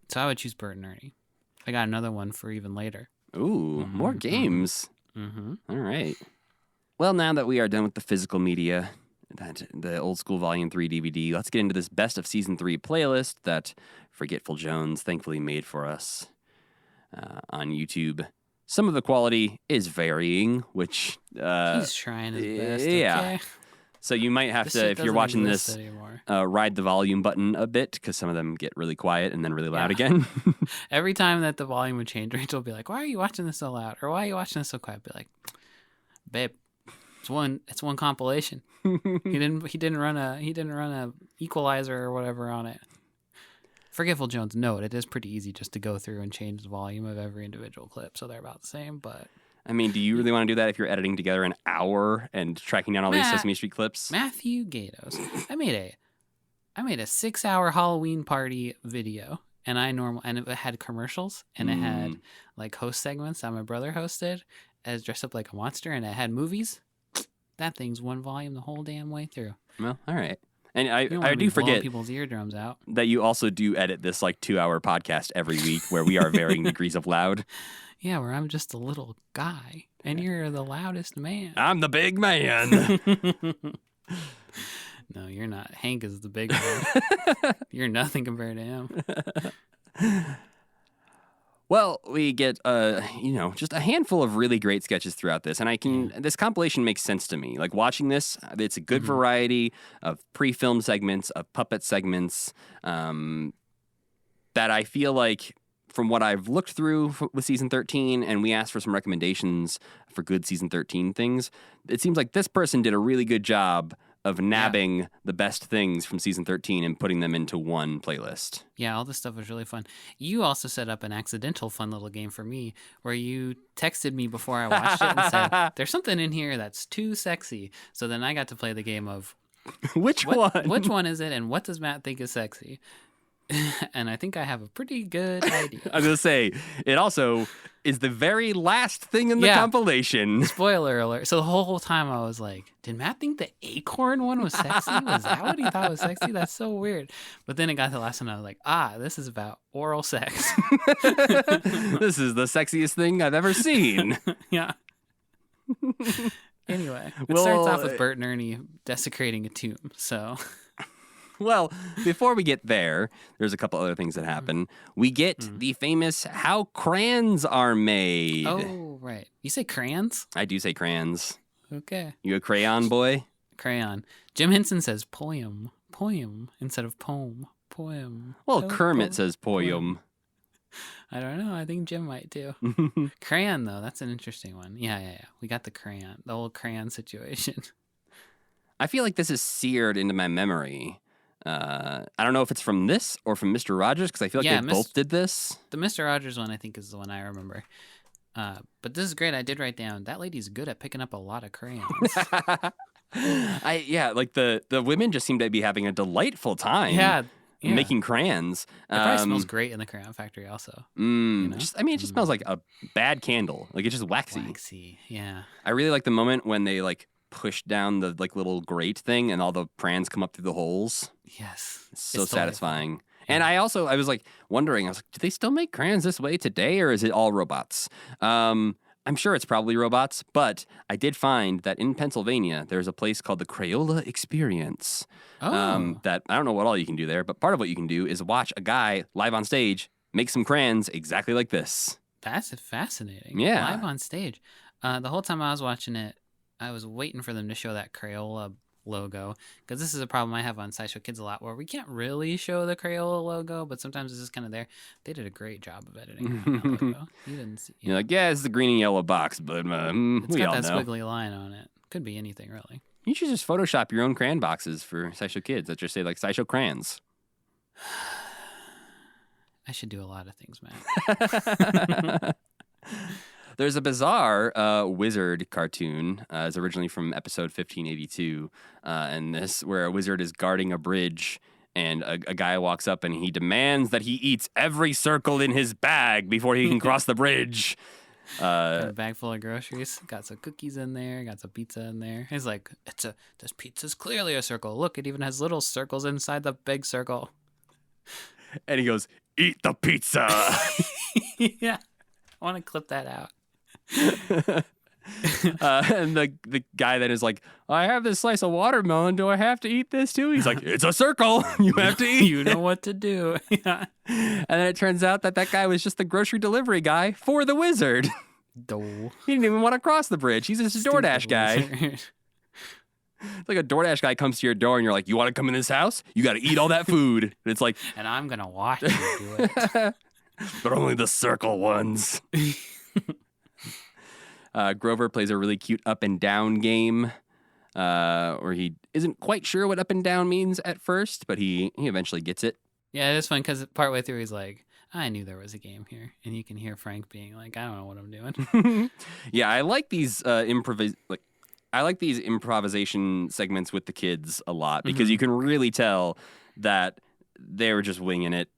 So I would choose Bert and Ernie. I got another one for even later.
Ooh, more games.
Mm-hmm.
All right. Well, now that we are done with the physical media, the Old School Volume 3 DVD, let's get into this Best of Season 3 playlist that Forgetful Jones thankfully made for us on YouTube. Some of the quality is varying, which...
he's trying his best,
yeah.
Okay?
So you might have to, if you're watching this, ride the volume button a bit, because some of them get really quiet and then really loud again.
Every time that the volume would change, Rachel would be like, why are you watching this so loud? Or why are you watching this so quiet? I'd be like, babe, it's one compilation. He didn't run a equalizer or whatever on it. Forgetful Jones, note, it is pretty easy just to go through and change the volume of every individual clip, so they're about the same, but...
I mean, do you really want to do that if you're editing together an hour and tracking down all these Sesame Street clips?
Matthew Gatos. I made a 6-hour Halloween party video, and it had commercials, and it had like host segments that my brother hosted as dressed up like a monster, and it had movies. That thing's one volume the whole damn way through.
Well, all right. And
You don't wanna
I
be
do
blowing
forget
people's eardrums out.
that you also do edit this like 2-hour podcast every week where we are varying degrees of loud.
Yeah, where I'm just a little guy, and you're the loudest man.
I'm the big man.
No, you're not. Hank is the big one. You're nothing compared to him.
Well, we get just a handful of really great sketches throughout this, and this compilation makes sense to me. Like watching this, it's a good variety of pre-film segments, of puppet segments, that I feel like from what I've looked through with season 13, and we asked for some recommendations for good season 13 things, it seems like this person did a really good job of nabbing the best things from season 13 and putting them into one playlist.
Yeah, all this stuff was really fun. You also set up an accidental fun little game for me where you texted me before I watched it and said, there's something in here that's too sexy. So then I got to play the game of
Which one?
Which one is it, and what does Matt think is sexy? And I think I have a pretty good idea.
I was going to say, it also is the very last thing in the compilation.
Spoiler alert. So the whole time I was like, did Matt think the acorn one was sexy? Was that what he thought was sexy? That's so weird. But then it got to the last one, I was like, this is about oral sex.
This is the sexiest thing I've ever seen.
Yeah. Anyway, it starts off with Bert and Ernie desecrating a tomb, so...
Well, before we get there, there's a couple other things that happen. We get the famous how crayons are made.
Oh, right. You say crayons?
I do say crayons.
Okay.
You a crayon boy?
Crayon. Jim Henson says poem instead of poem. Poem.
Well, Kermit says poem.
I don't know. I think Jim might too. Crayon, though, that's an interesting one. Yeah. We got the crayon, the whole crayon situation.
I feel like this is seared into my memory. I don't know if it's from this or from Mr. Rogers, because I feel like they both did this.
The Mr. Rogers one, I think, is the one I remember. But this is great. I did write down, that lady's good at picking up a lot of crayons.
Like the women just seem to be having a delightful time.
Yeah.
Making crayons.
It probably smells great in the crayon factory also.
It just smells like a bad candle. Like it's just waxy.
Waxy, yeah.
I really like the moment when they like push down the like little grate thing and all the crayons come up through the holes.
Yes.
It's so satisfying. And I was like wondering, do they still make crayons this way today, or is it all robots? I'm sure it's probably robots, but I did find that in Pennsylvania, there's a place called the Crayola Experience. That I don't know what all you can do there, but part of what you can do is watch a guy live on stage make some crayons exactly like this.
That's fascinating.
Yeah.
Live on stage. The whole time I was watching it, I was waiting for them to show that Crayola logo, because this is a problem I have on SciShow Kids a lot, where we can't really show the Crayola logo, but sometimes it's just kind of there. They did a great job of editing that logo. You didn't see.
You're like, yeah, it's the green and yellow box, but
It's
we
got
all
that
know.
squiggly line on it. Could be anything, really.
You should just Photoshop your own crayon boxes for SciShow Kids that just say like SciShow crayons.
I should do a lot of things, man.
There's a bizarre wizard cartoon. It's originally from episode 1582, and this where a wizard is guarding a bridge, and a guy walks up and he demands that he eats every circle in his bag before he can cross the bridge.
Got a bag full of groceries. Got some cookies in there. Got some pizza in there. He's like, this pizza's clearly a circle. Look, it even has little circles inside the big circle.
And he goes, "Eat the pizza."
Yeah, I want to clip that out.
And the guy then is like, "I have this slice of watermelon. Do I have to eat this too?" He's like, "It's a circle. You have to eat."
You know what to do. Yeah.
And then it turns out that guy was just the grocery delivery guy for the wizard.
Doh.
He didn't even want to cross the bridge. He's just a DoorDash guy.
Wizard.
It's like a DoorDash guy comes to your door and you're like, "You want to come in this house? You got to eat all that food." And it's like,
And I'm going to watch you do it.
but only the circle ones. Grover plays a really cute up and down game where he isn't quite sure what up and down means at first, but he eventually gets it.
Yeah, it is fun because partway through he's like, I knew there was a game here. And you can hear Frank being like, I don't know what I'm doing.
Yeah, I like these these improvisation segments with the kids a lot because you can really tell that they were just winging it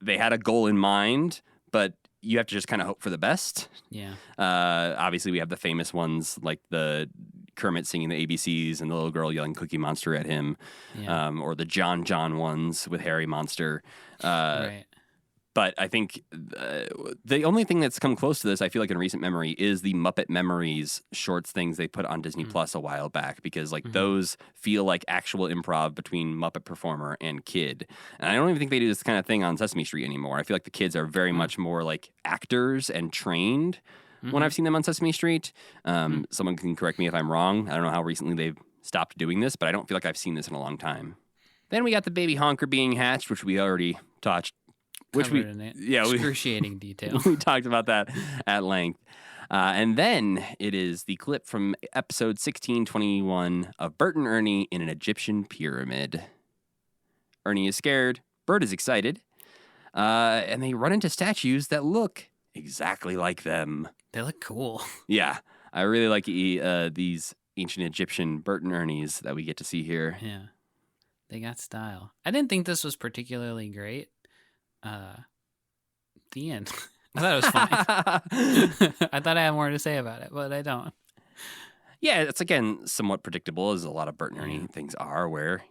they had a goal in mind, but you have to just kind of hope for the best.
Yeah.
Obviously, we have the famous ones like the Kermit singing the ABCs and the little girl yelling Cookie Monster at him,
Yeah.
or the John ones with Harry Monster.
Right.
But I think the only thing that's come close to this, I feel like in recent memory, is the Muppet Memories shorts things they put on Disney Plus a while back, because like those feel like actual improv between Muppet performer and kid. And I don't even think they do this kind of thing on Sesame Street anymore. I feel like the kids are very much more like actors and trained when I've seen them on Sesame Street. Someone can correct me if I'm wrong. I don't know how recently they've stopped doing this, but I don't feel like I've seen this in a long time. Then we got the baby honker being hatched, which we already touched. Which we,
excruciating detail.
We talked about that at length. And then it is the clip from episode 1621 of Bert and Ernie in an Egyptian pyramid. Ernie is scared. Bert is excited. And they run into statues that look exactly like them.
They look cool.
Yeah. I really like these ancient Egyptian Bert and Ernies that we get to see here.
Yeah. They got style. I didn't think this was particularly great. The end. I thought it was fine. I thought I had more to say about it, but I don't.
Yeah, it's again somewhat predictable, as a lot of Bert and Ernie things are, where,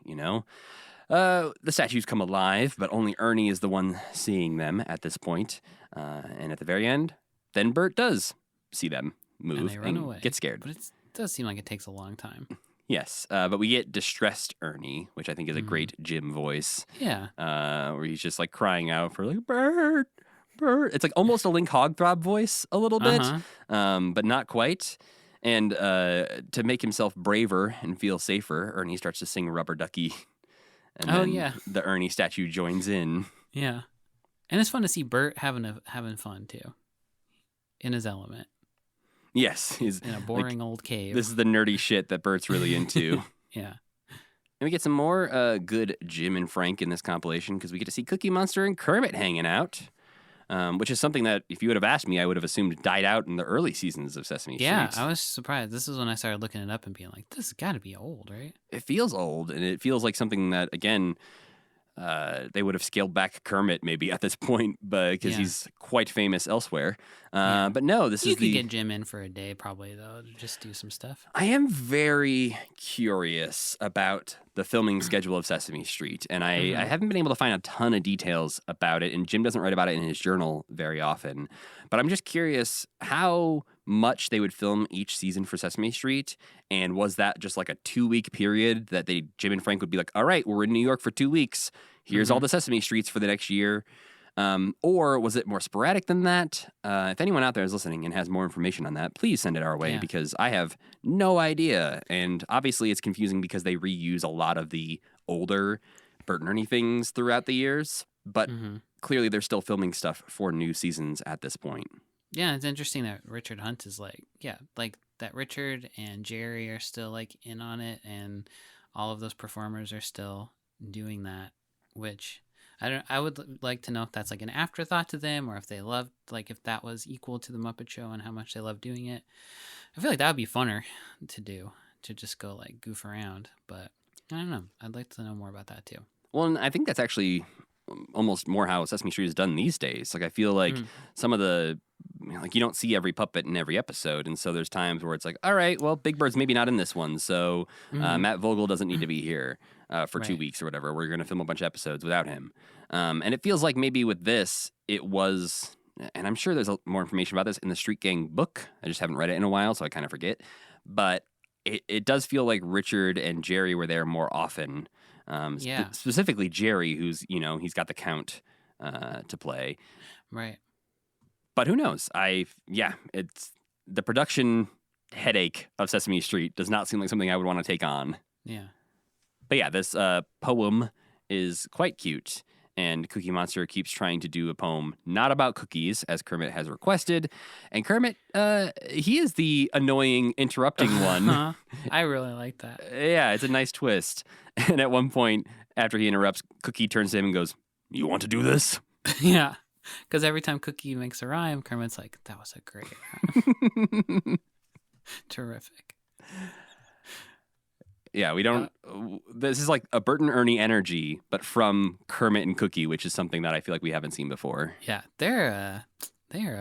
the statues come alive, but only Ernie is the one seeing them at this point. And at the very end, then Bert does see them move
and they run away.
Get scared.
But it does seem like it takes a long time.
Yes, but we get distressed Ernie, which I think is a great Jim voice.
Yeah.
Where he's just like crying out for like, Bert, Bert. It's like almost a Link Hogthrob voice a little bit, but not quite. And to make himself braver and feel safer, Ernie starts to sing Rubber Ducky. And then the Ernie statue joins in.
Yeah. And it's fun to see Bert having fun too. In his element.
Yes, he's
in a boring old cave.
This is the nerdy shit that Bert's really into.
Yeah.
And we get some more good Jim and Frank in this compilation, because we get to see Cookie Monster and Kermit hanging out, which is something that, if you would have asked me, I would have assumed died out in the early seasons of Sesame Street.
Yeah, I was surprised. This is when I started looking it up and being like, this has got to be old, right?
It feels old, and it feels like something that, again, they would have scaled back Kermit maybe at this point, because he's quite famous elsewhere. But no, you
could get Jim in for a day probably, though, to just do some stuff.
I am very curious about the filming schedule of Sesame Street, and I haven't been able to find a ton of details about it, and Jim doesn't write about it in his journal very often. But I'm just curious how much they would film each season for Sesame Street, and was that just like a 2-week period that Jim and Frank would be like, all right, we're in New York for 2 weeks. Here's all the Sesame Streets for the next year. Or was it more sporadic than that? If anyone out there is listening and has more information on that, please send it our way, because I have no idea. And obviously it's confusing because they reuse a lot of the older Bert and Ernie things throughout the years, but clearly they're still filming stuff for new seasons at this point.
Yeah, it's interesting that Richard Hunt is like that Richard and Jerry are still like in on it, and all of those performers are still doing that, which I would like to know if that's like an afterthought to them, or if they loved, like if that was equal to the Muppet Show and how much they love doing it. I feel like that would be funner to do, to just go like goof around, but I don't know. I'd like to know more about that too.
Well, and I think that's actually almost more how Sesame Street is done these days. Like I feel like some of the, like you don't see every puppet in every episode, and so there's times where it's like, all right, well, Big Bird's maybe not in this one, so Matt Vogel doesn't need to be here for 2 weeks or whatever. We're going to film a bunch of episodes without him. And it feels like maybe with this, it was, and I'm sure there's more information about this in the Street Gang book. I just haven't read it in a while, so I kind of forget. But it does feel like Richard and Jerry were there more often. Specifically Jerry, who's, he's got the Count to play.
Right.
But who knows? It's the production headache of Sesame Street does not seem like something I would want to take on.
Yeah.
But yeah, this poem is quite cute, and Cookie Monster keeps trying to do a poem not about cookies, as Kermit has requested. And Kermit, he is the annoying, interrupting one.
I really like that.
Yeah, it's a nice twist. And at one point, after he interrupts, Cookie turns to him and goes, "You want to do this?"
Yeah. Because every time Cookie makes a rhyme, Kermit's like, that was a great rhyme. Terrific.
Yeah, we don't. This is like a Bert and Ernie energy, but from Kermit and Cookie, which is something that I feel like we haven't seen before.
Yeah, they're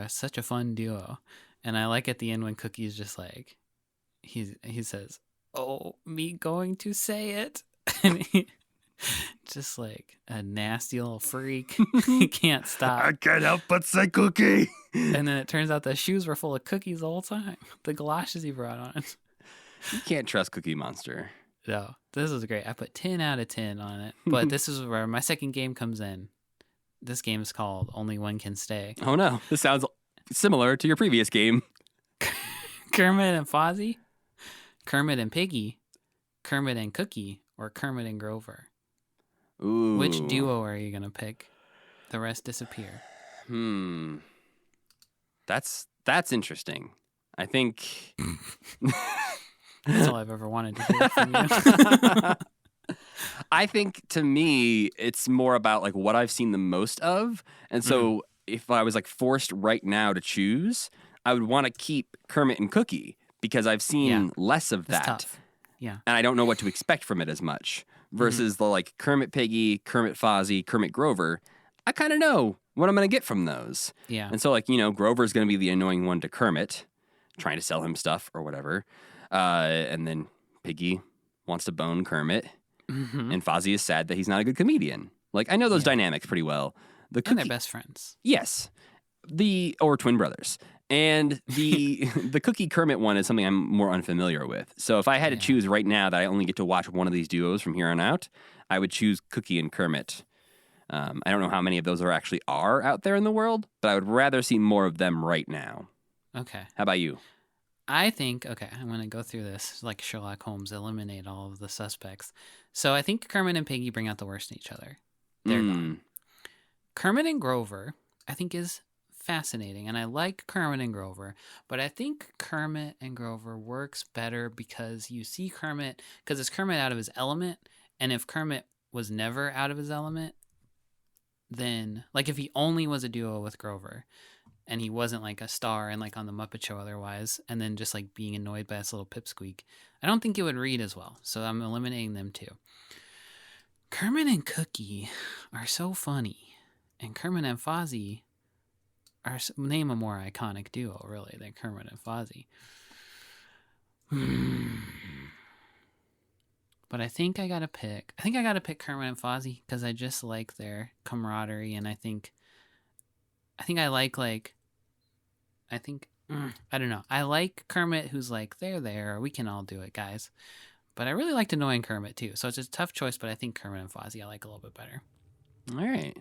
such a fun duo, and I like at the end when Cookie's just like, he says, "Oh, me going to say it," and he just like a nasty little freak. He can't stop.
can't help but say Cookie.
And then it turns out the shoes were full of cookies the whole time. The galoshes he brought on.
You can't trust Cookie Monster.
No, this is great. I put 10 out of 10 on it. But this is where my second game comes in. This game is called Only One Can Stay.
Oh no, this sounds similar to your previous game.
Kermit and Fozzie, Kermit and Piggy, Kermit and Cookie, or Kermit and Grover.
Ooh.
Which duo are you going to pick? The rest disappear.
That's interesting. I think
That's all I've ever wanted to hear from you.
I think to me it's more about like what I've seen the most of. And so if I was like forced right now to choose, I would want to keep Kermit and Cookie because I've seen less of
It's
that.
tough. Yeah.
And I don't know what to expect from it as much. Versus the like Kermit Piggy, Kermit Fozzie, Kermit Grover. I kind of know what I'm going to get from those.
Yeah.
And so, like, Grover's going to be the annoying one to Kermit, trying to sell him stuff or whatever. And then Piggy wants to bone Kermit. And Fozzie is sad that he's not a good comedian. Like, I know those dynamics pretty well.
And they're best friends.
Yes. Or twin brothers. And the Cookie Kermit one is something I'm more unfamiliar with. So if I had to choose right now that I only get to watch one of these duos from here on out, I would choose Cookie and Kermit. I don't know how many of those are out there in the world, but I would rather see more of them right now.
Okay.
How about you?
I think, I'm going to go through this like Sherlock Holmes, eliminate all of the suspects. So I think Kermit and Piggy bring out the worst in each other. They're gone. Kermit and Grover, I think, is fascinating. And I like Kermit and Grover, but I think Kermit and Grover works better because you see Kermit, because it's Kermit out of his element. And if Kermit was never out of his element, then, like, if he only was a duo with Grover and he wasn't like a star and like on the Muppet Show otherwise, and then just like being annoyed by this little pipsqueak, I don't think it would read as well. So I'm eliminating them too. Kermit and Cookie are so funny, and Kermit and Fozzie are, name a more iconic duo really than Kermit and Fozzie. But I think I gotta pick Kermit and Fozzie because I just like their camaraderie, and I don't know. I like Kermit, who's like, there, we can all do it, guys. But I really liked annoying Kermit too, so it's a tough choice. But I think Kermit and Fozzie I like a little bit better.
All right.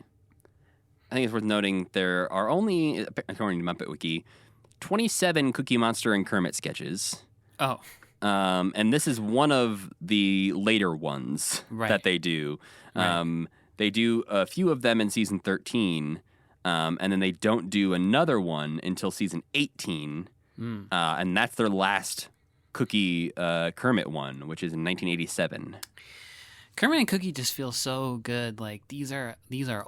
I think it's worth noting there are only, according to Muppet Wiki, 27 Cookie Monster and Kermit sketches.
Oh.
And this is one of the later ones that they do.
Right.
They do a few of them in season 13, and then they don't do another one until season 18. And that's their last Cookie Kermit one, which is in 1987.
Kermit and Cookie just feel so good. Like these are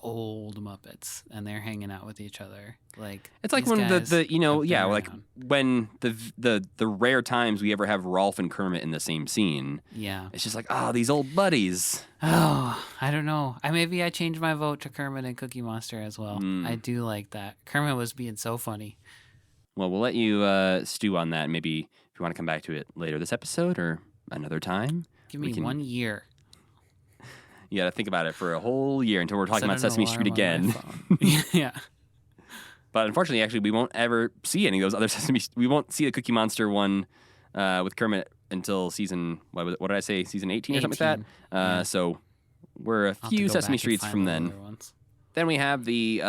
old Muppets, and they're hanging out with each other. Like
it's like
these
one of
guys
the
have
like
been around.
when the rare times we ever have Rolf and Kermit in the same scene.
Yeah.
It's just like, these old buddies.
Oh, I don't know. Maybe I changed my vote to Kermit and Cookie Monster as well. I do like that. Kermit was being so funny.
Well, we'll let you stew on that. Maybe if you want to come back to it later this episode or another time.
Give me 1 year.
You got to think about it for a whole year until we're talking about Sesame Street again.
Yeah.
But unfortunately, actually, we won't ever see any of those other Sesame. We won't see the Cookie Monster one with Kermit until season. What did I say? Season 18 or something like that. So we're a few Sesame Streets from then. Then we have the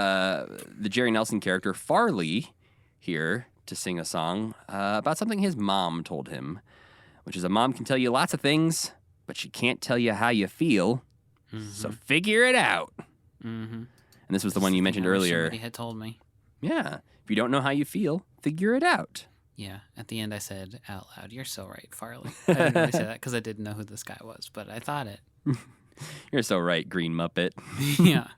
Jerry Nelson character Farley here to sing a song about something his mom told him, which is a mom can tell you lots of things, but she can't tell you how you feel. So figure it out. And this was the one you mentioned earlier.
Somebody had told me.
Yeah. If you don't know how you feel, figure it out.
Yeah. At the end, I said out loud, "You're so right, Farley." I didn't really say that because I didn't know who this guy was, but I thought it.
You're so right, Green Muppet.
Yeah.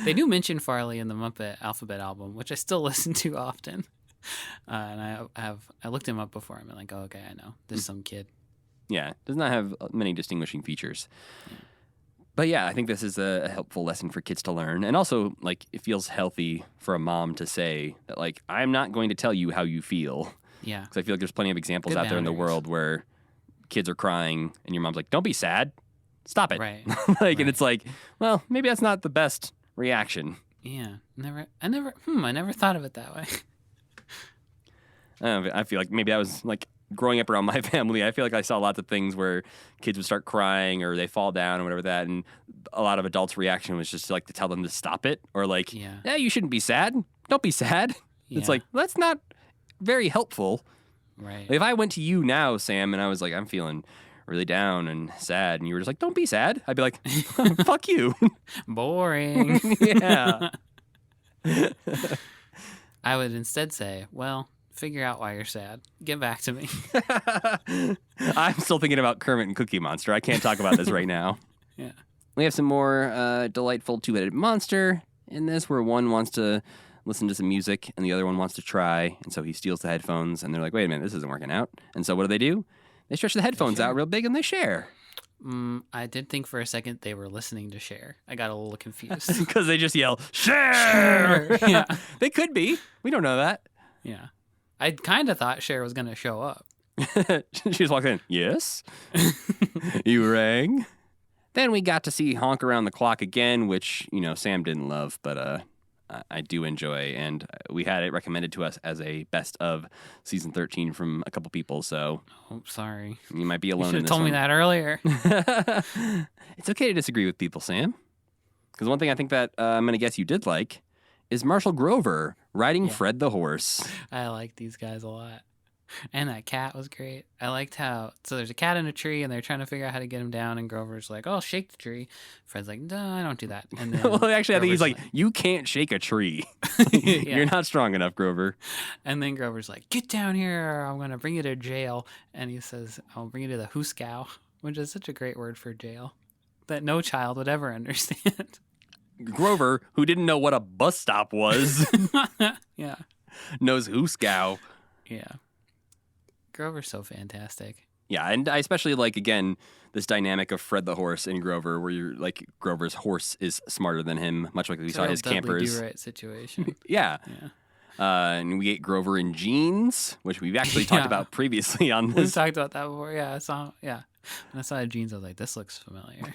They do mention Farley in the Muppet Alphabet album, which I still listen to often. And I looked him up before. I'm like, oh, okay, I know. There's some kid.
Yeah, does not have many distinguishing features. But yeah, I think this is a helpful lesson for kids to learn. And also, like, it feels healthy for a mom to say that, like, I'm not going to tell you how you feel.
Yeah.
Because I feel like there's plenty of examples
Good
out there in the
boundaries.
world where kids are crying and your mom's like, don't be sad. Stop it.
Right.
And it's like, well, maybe that's not the best reaction.
Yeah. I never thought of it that way.
I feel like maybe that was like growing up around my family. I feel like I saw lots of things where kids would start crying or they fall down or whatever that, and a lot of adults' reaction was just like to tell them to stop it or like, yeah, you shouldn't be sad. Don't be sad. It's like, that's not very helpful.
Right.
Like, if I went to you now, Sam, and I was like, I'm feeling really down and sad, and you were just like, don't be sad, I'd be like, fuck you.
Boring.
Yeah.
I would instead say, well, figure out why you're sad. Get back to me.
I'm still thinking about Kermit and Cookie Monster. I can't talk about this right now.
Yeah.
We have some more delightful two-headed monster in this where one wants to listen to some music and the other one wants to try. And so he steals the headphones and they're like, wait a minute, this isn't working out. And so what do? They stretch the headphones out real big and they share.
I did think for a second they were listening to Cher. I got a little confused.
Because they just yell, share!
Yeah.
They could be. We don't know that.
Yeah. I kind of thought Cher was going to show up.
She just walked in. Yes? You rang? Then we got to see Honk Around the Clock again, which, Sam didn't love, but I do enjoy. And we had it recommended to us as a best of season 13 from a couple people, so...
Oh, sorry.
You might be alone
You
in
should have
this
told me that earlier.
It's okay to disagree with people, Sam. Because one thing I think that I'm going to guess you did like is Marshall Grover riding Fred the horse.
I like these guys a lot. And that cat was great. I liked how... So there's a cat in a tree, and they're trying to figure out how to get him down, and Grover's like, oh, shake the tree. Fred's like, no, I don't do that. And then
well, actually, I think he's
Grover's
like, you can't shake a tree.
Yeah.
You're not strong enough, Grover.
And then Grover's like, get down here, or I'm going to bring you to jail. And he says, I'll bring you to the hooskow, which is such a great word for jail that no child would ever understand.
Grover, who didn't know what a bus stop was,
Yeah.
knows hooskow.
Yeah. Grover's so fantastic.
Yeah, and I especially like, again, this dynamic of Fred the horse and Grover, where you're like, Grover's horse is smarter than him, much like we saw his campers.
Do-right situation.
Yeah. And we get Grover in jeans, which we've actually talked about previously on
We've
this.
talked about that before. Yeah, when I saw the jeans, I was like, this looks familiar.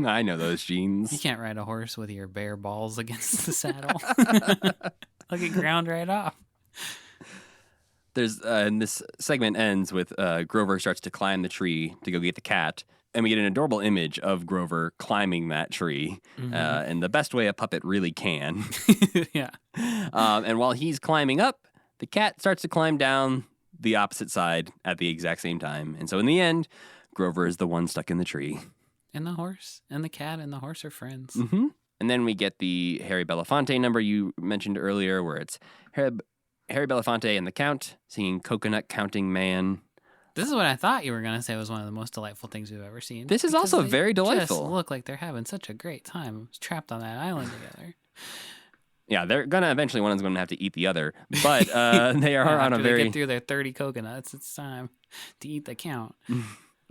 I know those jeans.
You can't ride a horse with your bare balls against the saddle. I'll get ground right off.
And this segment ends with Grover starts to climb the tree to go get the cat. And we get an adorable image of Grover climbing that tree in the best way a puppet really can.
Yeah.
And while he's climbing up, the cat starts to climb down the opposite side at the exact same time. And so in the end, Grover is the one stuck in the tree.
And the horse and the cat and the horse are friends.
Mm-hmm. And then we get the Harry Belafonte number you mentioned earlier, where it's Harry Belafonte and the Count singing Coconut Counting Man.
This is what I thought you were going to say was one of the most delightful things we've ever seen.
This is also
they
very delightful.
Just look like they're having such a great time trapped on that island together.
Yeah, they're going to eventually, one is going to have to eat the other. But they are on a
After
very...
they get through their 30 coconuts, it's time to eat the Count.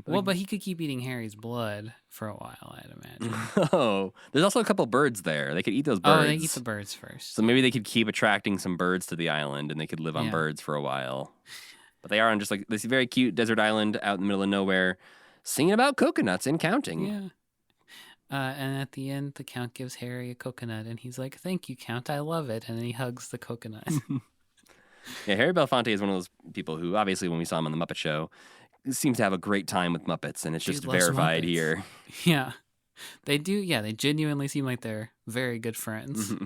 Well, but he could keep eating Harry's blood for a while, I'd imagine.
Oh, there's also a couple birds there. They could eat those birds.
Oh, they eat the birds first.
So maybe they could keep attracting some birds to the island and they could live on birds for a while. But they are on just like this very cute desert island out in the middle of nowhere singing about coconuts and counting.
Yeah. And at the end, the Count gives Harry a coconut and he's like, thank you, Count, I love it. And then he hugs the coconut.
Yeah, Harry Belafonte is one of those people who, obviously, when we saw him on The Muppet Show, seems to have a great time with Muppets, and it's just verified
Muppets.
here.
Yeah. They do. Yeah, they genuinely seem like they're very good friends.
Mm-hmm.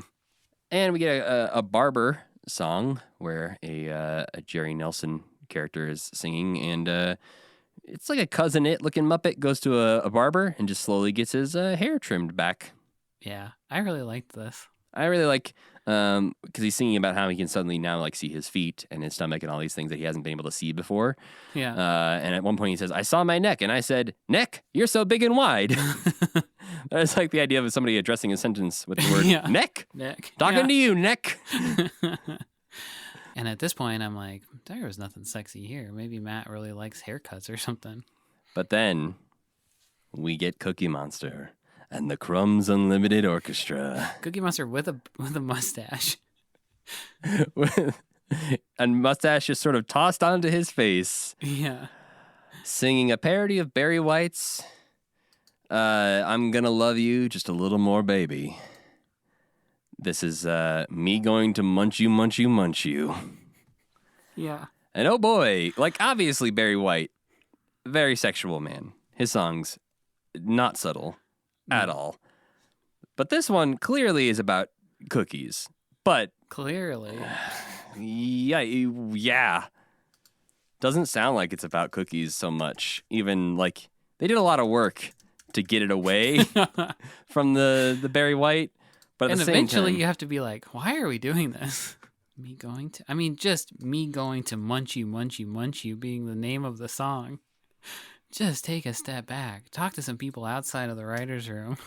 And we get a Barber song where a Jerry Nelson character is singing, and it's like a Cousin It looking Muppet goes to a barber and just slowly gets his hair trimmed back.
Yeah, I really liked this.
I really like, because he's singing about how he can suddenly now like see his feet and his stomach and all these things that he hasn't been able to see before.
Yeah.
And at one point he says, I saw my neck, and I said, neck, you're so big and wide. That's like the idea of somebody addressing a sentence with the word neck.
Neck.
Talking to you, neck.
And at this point, I'm like, there was nothing sexy here. Maybe Matt really likes haircuts or something.
But then we get Cookie Monster and the Crumbs Unlimited Orchestra.
Cookie Monster with a mustache.
And mustache just sort of tossed onto his face,
Yeah.
singing a parody of Barry White's I'm Gonna Love You Just a Little More, Baby. This is me going to munch you, munch you, munch you.
Yeah.
And oh boy, like obviously Barry White, very sexual man. His songs, not subtle at all. But this one clearly is about cookies. But
Clearly.
yeah. Doesn't sound like it's about cookies so much. Even like they did a lot of work to get it away from the Barry White. But at
And
the same
eventually
time,
you have to be like, why are we doing this? Just me going to munch you, munch you, munch you being the name of the song. Just take a step back. Talk to some people outside of the writer's room.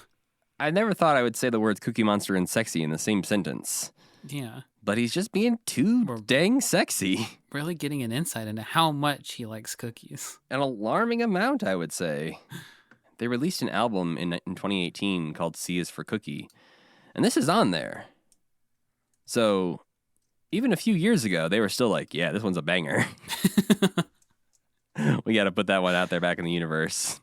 I never thought I would say the words Cookie Monster and sexy in the same sentence.
Yeah.
But he's just being too dang sexy.
Really getting an insight into how much he likes cookies.
An alarming amount, I would say. They released an album in 2018 called C is for Cookie. And this is on there. So even a few years ago, they were still like, yeah, this one's a banger. We got to put that one out there back in the universe.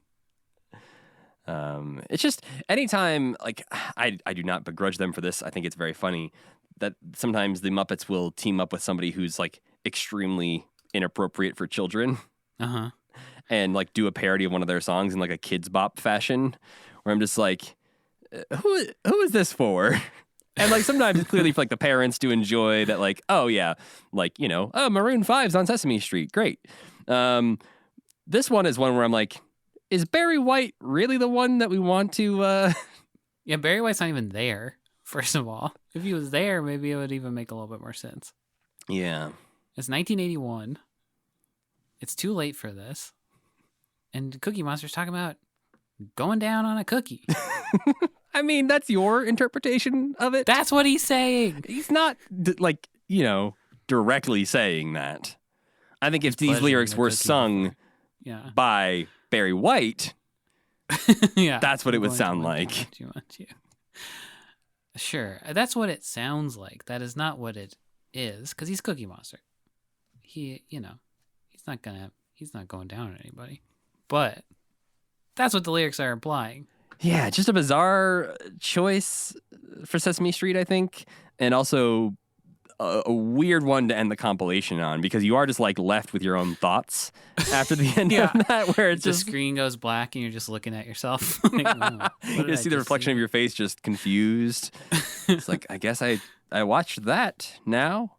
It's just anytime, like, I do not begrudge them for this. I think it's very funny that sometimes the Muppets will team up with somebody who's like extremely inappropriate for children.
Uh-huh.
And like do a parody of one of their songs in like a Kids Bop fashion, where I'm just like, who is this for? And like sometimes it's clearly for like the parents to enjoy that, like, oh yeah, like, you know, oh, Maroon 5's on Sesame Street, great. This one is one where I'm like, is Barry White really the one that we want to?
Yeah, Barry White's not even there, first of all. If he was there, maybe it would even make a little bit more sense.
Yeah.
It's 1981. It's too late for this. And Cookie Monster's talking about going down on a cookie.
I mean, that's your interpretation of it.
That's what he's saying.
He's not like, you know, directly saying that. I think if these
pleasuring
lyrics
the
were
cookie
sung
Yeah.
by Barry White,
Yeah.
that's what it would
Going
sound
to
like.
want you. Sure. That's what it sounds like. That is not what it is, because he's Cookie Monster. He, you know, he's not going down on anybody. But that's what the lyrics are implying.
Yeah, just a bizarre choice for Sesame Street, I think. And also a weird one to end the compilation on, because you are just like left with your own thoughts after the end
Yeah.
of that, where it's
The
just
screen goes black and you're just looking at yourself. Like, oh, what
you
did I
see the
just
reflection of your face just confused. It's like, I guess I watched that now.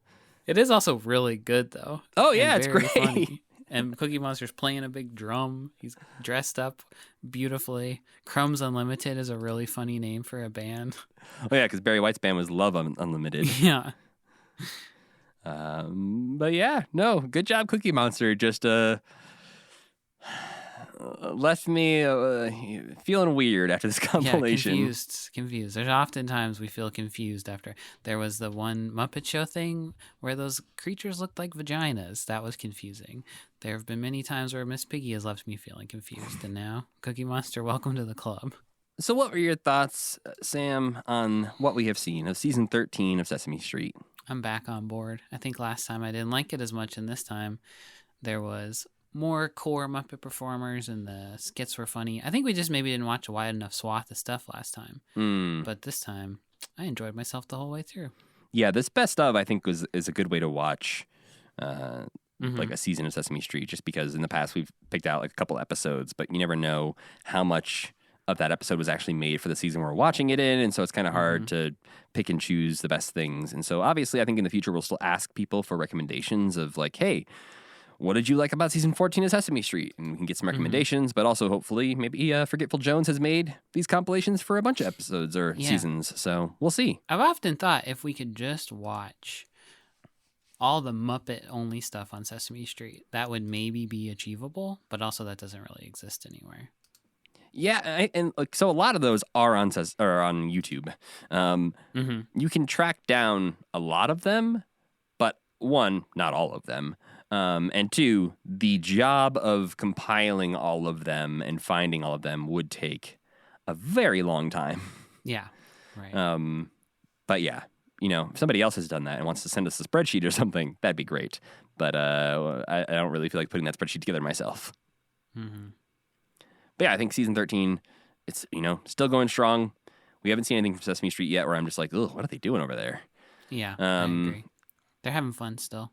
It is also really good, though.
Oh,
and
yeah, it's
very
great.
funny. And Cookie Monster's playing a big drum. He's dressed up beautifully. Crumbs Unlimited is a really funny name for a band.
Oh, yeah, because Barry White's band was Love Unlimited.
Yeah.
But yeah, no, good job, Cookie Monster. Just left me feeling weird after this compilation.
Yeah, confused. There's often times we feel confused after. There was the one Muppet Show thing where those creatures looked like vaginas. That was confusing. There have been many times where Miss Piggy has left me feeling confused. And now, Cookie Monster, welcome to the club.
So what were your thoughts, Sam, on what we have seen of season 13 of Sesame Street?
I'm back on board. I think last time I didn't like it as much, and this time there was more core Muppet performers and the skits were funny. I think we just maybe didn't watch a wide enough swath of stuff last time. But this time, I enjoyed myself the whole way through.
Yeah, this best of, I think, is a good way to watch like a season of Sesame Street, just because in the past we've picked out like a couple episodes, but you never know how much of that episode was actually made for the season we're watching it in, and so it's kind of hard to pick and choose the best things. And so obviously I think in the future we'll still ask people for recommendations of like, hey, what did you like about season 14 of Sesame Street? And we can get some recommendations, but also hopefully maybe Forgetful Jones has made these compilations for a bunch of episodes or seasons, so we'll see.
I've often thought if we could just watch all the Muppet-only stuff on Sesame Street, that would maybe be achievable, but also that doesn't really exist anywhere.
Yeah, and like so, a lot of those are on YouTube. You can track down a lot of them, but one, not all of them. And two, the job of compiling all of them and finding all of them would take a very long time.
Yeah. Right.
But yeah, if somebody else has done that and wants to send us a spreadsheet or something, that'd be great. But I don't really feel like putting that spreadsheet together myself.
Mm-hmm.
But yeah, I think season 13, it's, still going strong. We haven't seen anything from Sesame Street yet where I'm just like, oh, what are they doing over there?
Yeah, I agree. They're having fun still.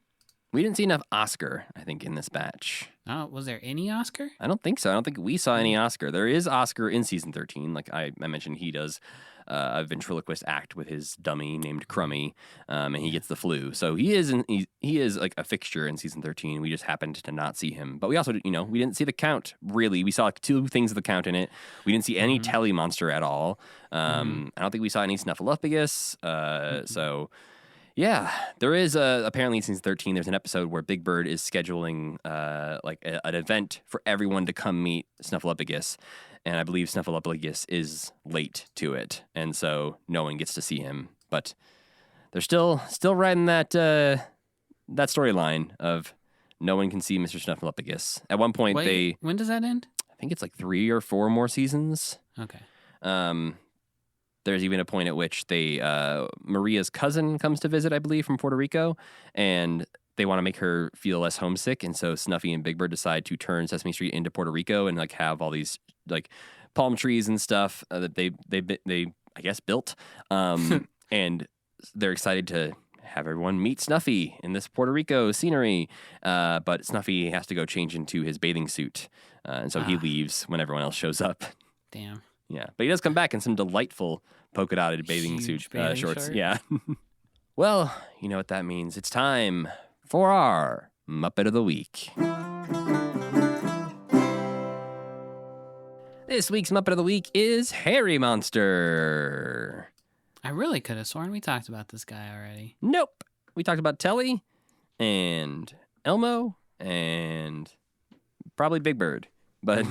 We didn't see enough Oscar, I think, in this batch.
Oh, was there any Oscar?
I don't think so. I don't think we saw any Oscar. There is Oscar in season 13. Like I mentioned, he does a ventriloquist act with his dummy named Crummy, and he gets the flu. So he is like a fixture in season 13. We just happened to not see him. But we also, we didn't see the Count, really. We saw like 2 things of the Count in it. We didn't see any Telly Monster at all. I don't think we saw any Snuffleupagus. So... yeah, there is apparently in season 13, there's an episode where Big Bird is scheduling an event for everyone to come meet Snuffleupagus, and I believe Snuffleupagus is late to it, and so no one gets to see him. But they're still riding that storyline of no one can see Mr. Snuffleupagus. At one point,
when does that end?
I think it's like 3 or 4 more seasons.
Okay.
There's even a point at which Maria's cousin comes to visit, I believe, from Puerto Rico, and they want to make her feel less homesick. And so Snuffy and Big Bird decide to turn Sesame Street into Puerto Rico and have all these palm trees and stuff that they I guess built. And they're excited to have everyone meet Snuffy in this Puerto Rico scenery. But Snuffy has to go change into his bathing suit, and so he leaves when everyone else shows up.
Damn.
Yeah, but he does come back in some delightful polka-dotted bathing suit shorts. Yeah. Well, you know what that means. It's time for our Muppet of the Week. This week's Muppet of the Week is Harry Monster.
I really could have sworn we talked about this guy already.
Nope. We talked about Telly and Elmo and probably Big Bird. But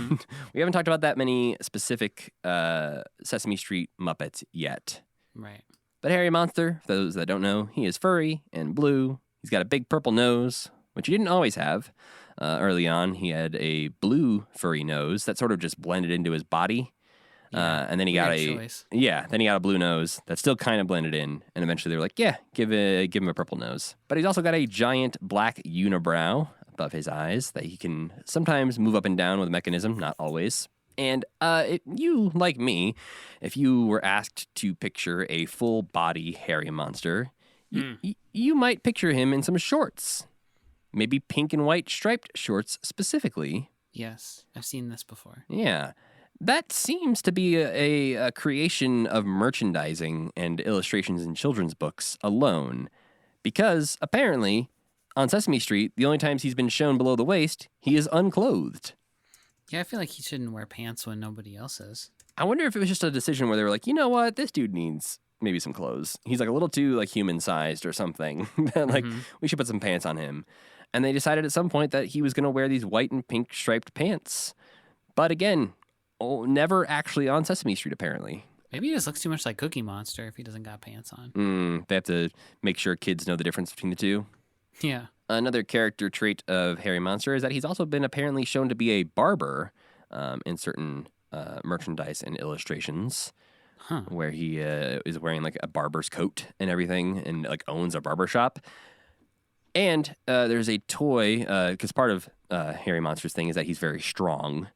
we haven't talked about that many specific Sesame Street Muppets yet.
Right.
But Harry Monster, for those that don't know, he is furry and blue. He's got a big purple nose, which he didn't always have. Early on, he had a blue furry nose that sort of just blended into his body. And then he got then he got a blue nose that still kind of blended in. And eventually they were like, yeah, give him a purple nose. But he's also got a giant black unibrow above his eyes that he can sometimes move up and down with a mechanism, not always. And you, like me, if you were asked to picture a full-body hairy monster, you might picture him in some shorts. Maybe pink and white striped shorts specifically.
Yes, I've seen this before.
Yeah. That seems to be a creation of merchandising and illustrations in children's books alone. Because, apparently, on Sesame Street, the only times he's been shown below the waist, he is unclothed.
Yeah, I feel like he shouldn't wear pants when nobody else is.
I wonder if it was just a decision where they were like, you know what, this dude needs maybe some clothes. He's a little too human-sized or something. We should put some pants on him. And they decided at some point that he was going to wear these white and pink striped pants. But again, never actually on Sesame Street, apparently.
Maybe he just looks too much like Cookie Monster if he doesn't got pants on.
They have to make sure kids know the difference between the two.
Yeah.
Another character trait of Harry Monster is that he's also been apparently shown to be a barber in certain merchandise and illustrations, where he is wearing a barber's coat and everything, and owns a barber shop. And there's a toy because part of Harry Monster's thing is that he's very strong.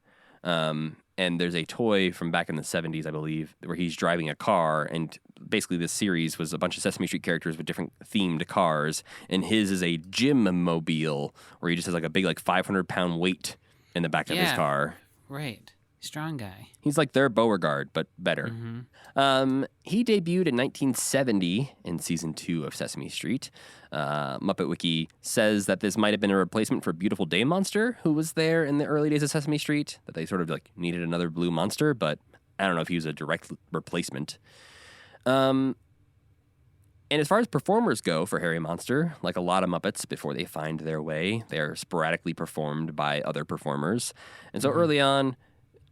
And there's a toy from back in the 70s, I believe, where he's driving a car. And basically this series was a bunch of Sesame Street characters with different themed cars. And his is a gym mobile where he just has a big 500-pound weight in the back of his car.
Right. Strong guy.
He's like their Beauregard, but better. He debuted in 1970 in season 2 of Sesame Street. Muppet Wiki says that this might have been a replacement for Beautiful Day Monster, who was there in the early days of Sesame Street, that they sort of needed another blue monster, but I don't know if he was a direct replacement. And as far as performers go for Harry Monster, like a lot of Muppets, before they find their way, they are sporadically performed by other performers. And so early on,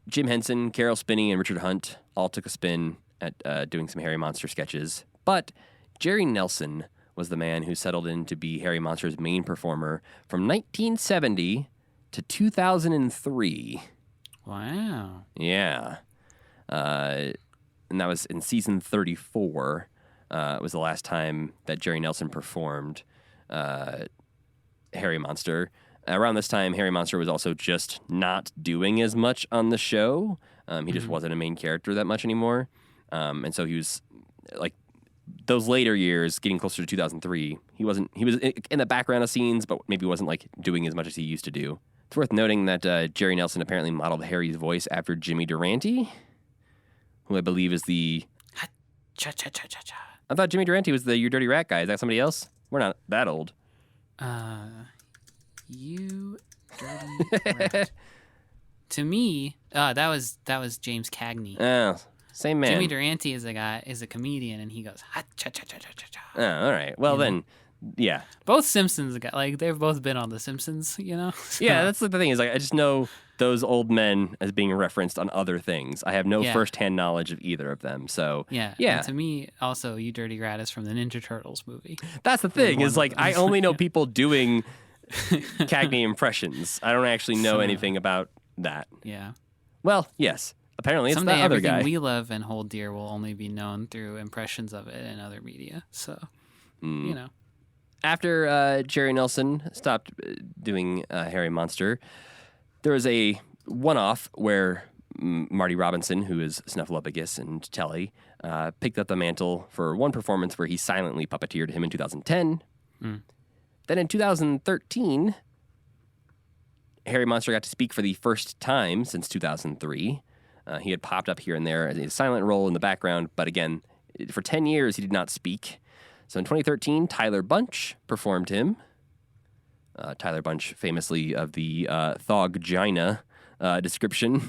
Jim Henson, Carol Spinney, and Richard Hunt all took a spin at doing some Harry Monster sketches. But Jerry Nelson was the man who settled in to be Harry Monster's main performer from 1970 to 2003.
Wow.
Yeah. And that was in season 34. It was the last time that Jerry Nelson performed Harry Monster. Around this time, Harry Monster was also just not doing as much on the show. He just wasn't a main character that much anymore. And so he was, like, those later years, getting closer to 2003, he was in the background of scenes, but maybe wasn't, like, doing as much as he used to do. It's worth noting that Jerry Nelson apparently modeled Harry's voice after Jimmy Durante, who I believe is the...
Cha-cha-cha-cha-cha.
I thought Jimmy Durante was the You Dirty Rat guy. Is that somebody else? We're not that old.
You dirty rat. To me, that was James Cagney.
Oh, same man.
Jimmy Durante is a comedian, and he goes ha cha cha cha cha cha cha.
Oh, all right. Well, then, yeah.
Both Simpsons they've both been on The Simpsons, you know. So,
Yeah, that's the thing is, like, I just know those old men as being referenced on other things. I have no firsthand knowledge of either of them. So
yeah. And to me, also, You Dirty Rat is from the Ninja Turtles movie.
that's the thing is, like, I only know people doing Cagney impressions. I don't actually know anything about that.
Yeah.
Well, yes. Apparently, it's
Someday
that other
everything
guy.
we love and hold dear will only be known through impressions of it in other media. So, you know.
After Jerry Nelson stopped doing Harry Monster, there was a one-off where Marty Robinson, who is Snuffleupagus and Telly, picked up the mantle for one performance where he silently puppeteered him in 2010. Then in 2013, Harry Monster got to speak for the first time since 2003. He had popped up here and there as a silent role in the background, but again, for 10 years he did not speak. So in 2013, Tyler Bunch performed him. Tyler Bunch, famously of the Thog-gina description.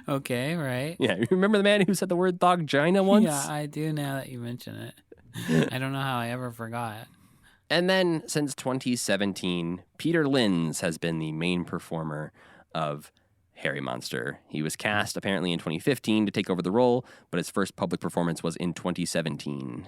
Okay, right.
Yeah, you remember the man who said the word Thog-gina once?
Yeah, I do now that you mention it. I don't know how I ever forgot.
And then, since 2017, Peter Linz has been the main performer of Harry Monster. He was cast, apparently, in 2015 to take over the role, but his first public performance was in 2017.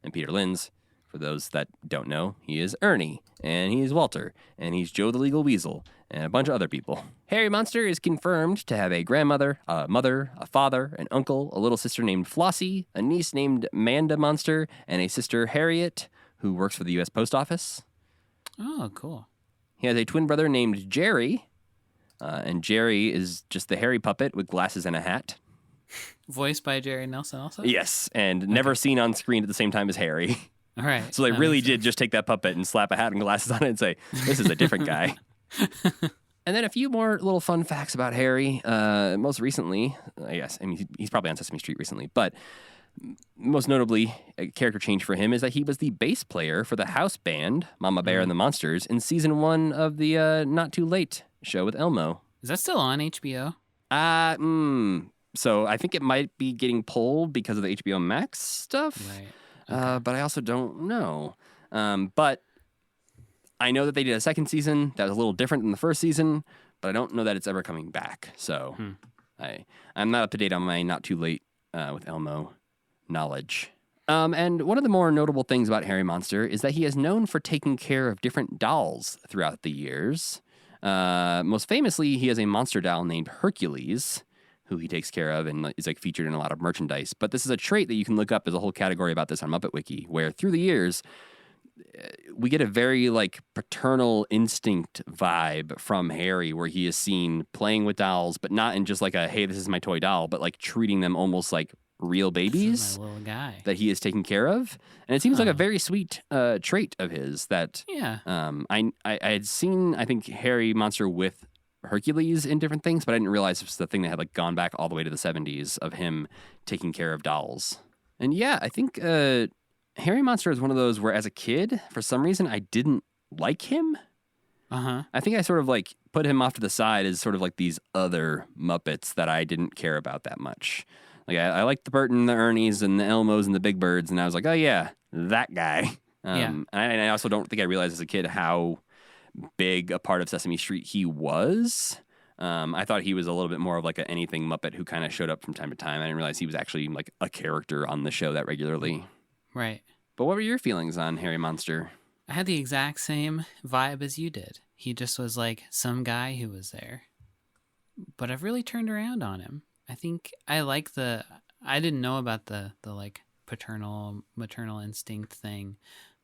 And Peter Linz, for those that don't know, he is Ernie, and he is Walter, and he's Joe the Legal Weasel, and a bunch of other people. Harry Monster is confirmed to have a grandmother, a mother, a father, an uncle, a little sister named Flossie, a niece named Manda Monster, and a sister Harriet, who works for the U.S. Post Office.
Oh, cool.
He has a twin brother named Jerry, and Jerry is just the Harry puppet with glasses and a hat.
Voiced by Jerry Nelson also?
Yes, and never seen on screen at the same time as Harry.
All right.
So they really did just take that puppet and slap a hat and glasses on it and say, this is a different guy. And then a few more little fun facts about Harry. Most recently, I guess, I mean, he's probably on Sesame Street recently, but most notably, a character change for him is that he was the bass player for the house band, Mama Bear and the Monsters, in season 1 of the Not Too Late show with Elmo.
Is that still on HBO?
So I think it might be getting pulled because of the HBO Max stuff.
Right.
But I also don't know. But I know that they did a second season that was a little different than the first season, but I don't know that it's ever coming back. So I'm not up to date on my Not Too Late with Elmo knowledge. And one of the more notable things about Harry Monster is that he is known for taking care of different dolls throughout the years. Most famously, he has a monster doll named Hercules, who he takes care of and is like featured in a lot of merchandise. But this is a trait that you can look up. There's a whole category about this on Muppet Wiki, where through the years, we get a very like paternal instinct vibe from Harry, where he is seen playing with dolls, but not in just like a, hey, this is my toy doll, but like treating them almost like real babies.
This is my little guy
that he is taking care of. And it seems like a very sweet trait of his that I had seen, I think, Harry Monster with Hercules in different things, but I didn't realize it was the thing that had like gone back all the way to the 70s of him taking care of dolls. And yeah, I think Harry Monster is one of those where as a kid, for some reason, I didn't like him. I think I sort of like put him off to the side as sort of like these other Muppets that I didn't care about that much. Like I liked the Bert and the Ernies and the Elmos and the Big Birds, and I was like, oh yeah, that guy. And I also don't think I realized as a kid how big a part of Sesame Street he was. I thought he was a little bit more of like an anything Muppet who kind of showed up from time to time. I didn't realize he was actually like a character on the show that regularly.
Right.
But what were your feelings on Harry Monster?
I had the exact same vibe as you did. He just was like some guy who was there. But I've really turned around on him. I think I like I didn't know about the like maternal instinct thing,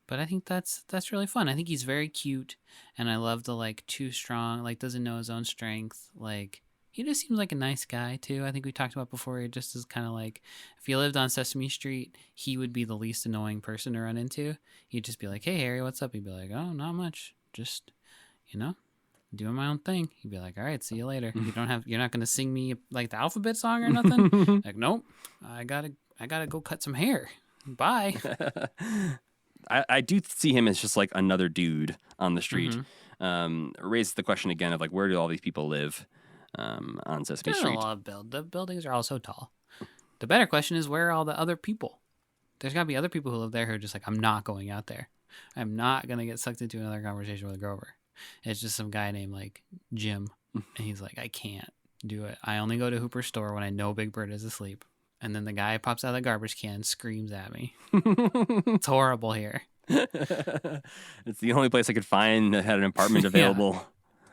but I think that's really fun. I think he's very cute, and I love the like too strong, like doesn't know his own strength. Like he just seems like a nice guy too. I think we talked about before. He just is kind of like, if he lived on Sesame Street, he would be the least annoying person to run into. He'd just be like, "Hey Harry, what's up?" He'd be like, "Oh, not much. Just, doing my own thing." He'd be like, "All right, see you later. You're not gonna sing me like the alphabet song or nothing." Like, nope. I gotta go cut some hair. Bye.
I do see him as just like another dude on the street.
Mm-hmm.
Raises the question again of like, where do all these people live on Sesame Street?
The buildings are all so tall. The better question is, where are all the other people? There's got to be other people who live there who are just like, I'm not going out there. I'm not going to get sucked into another conversation with Grover. It's just some guy named like Jim. And he's like, I can't do it. I only go to Hooper's store when I know Big Bird is asleep. And then the guy pops out of the garbage can, screams at me. It's horrible here.
It's the only place I could find that had an apartment available.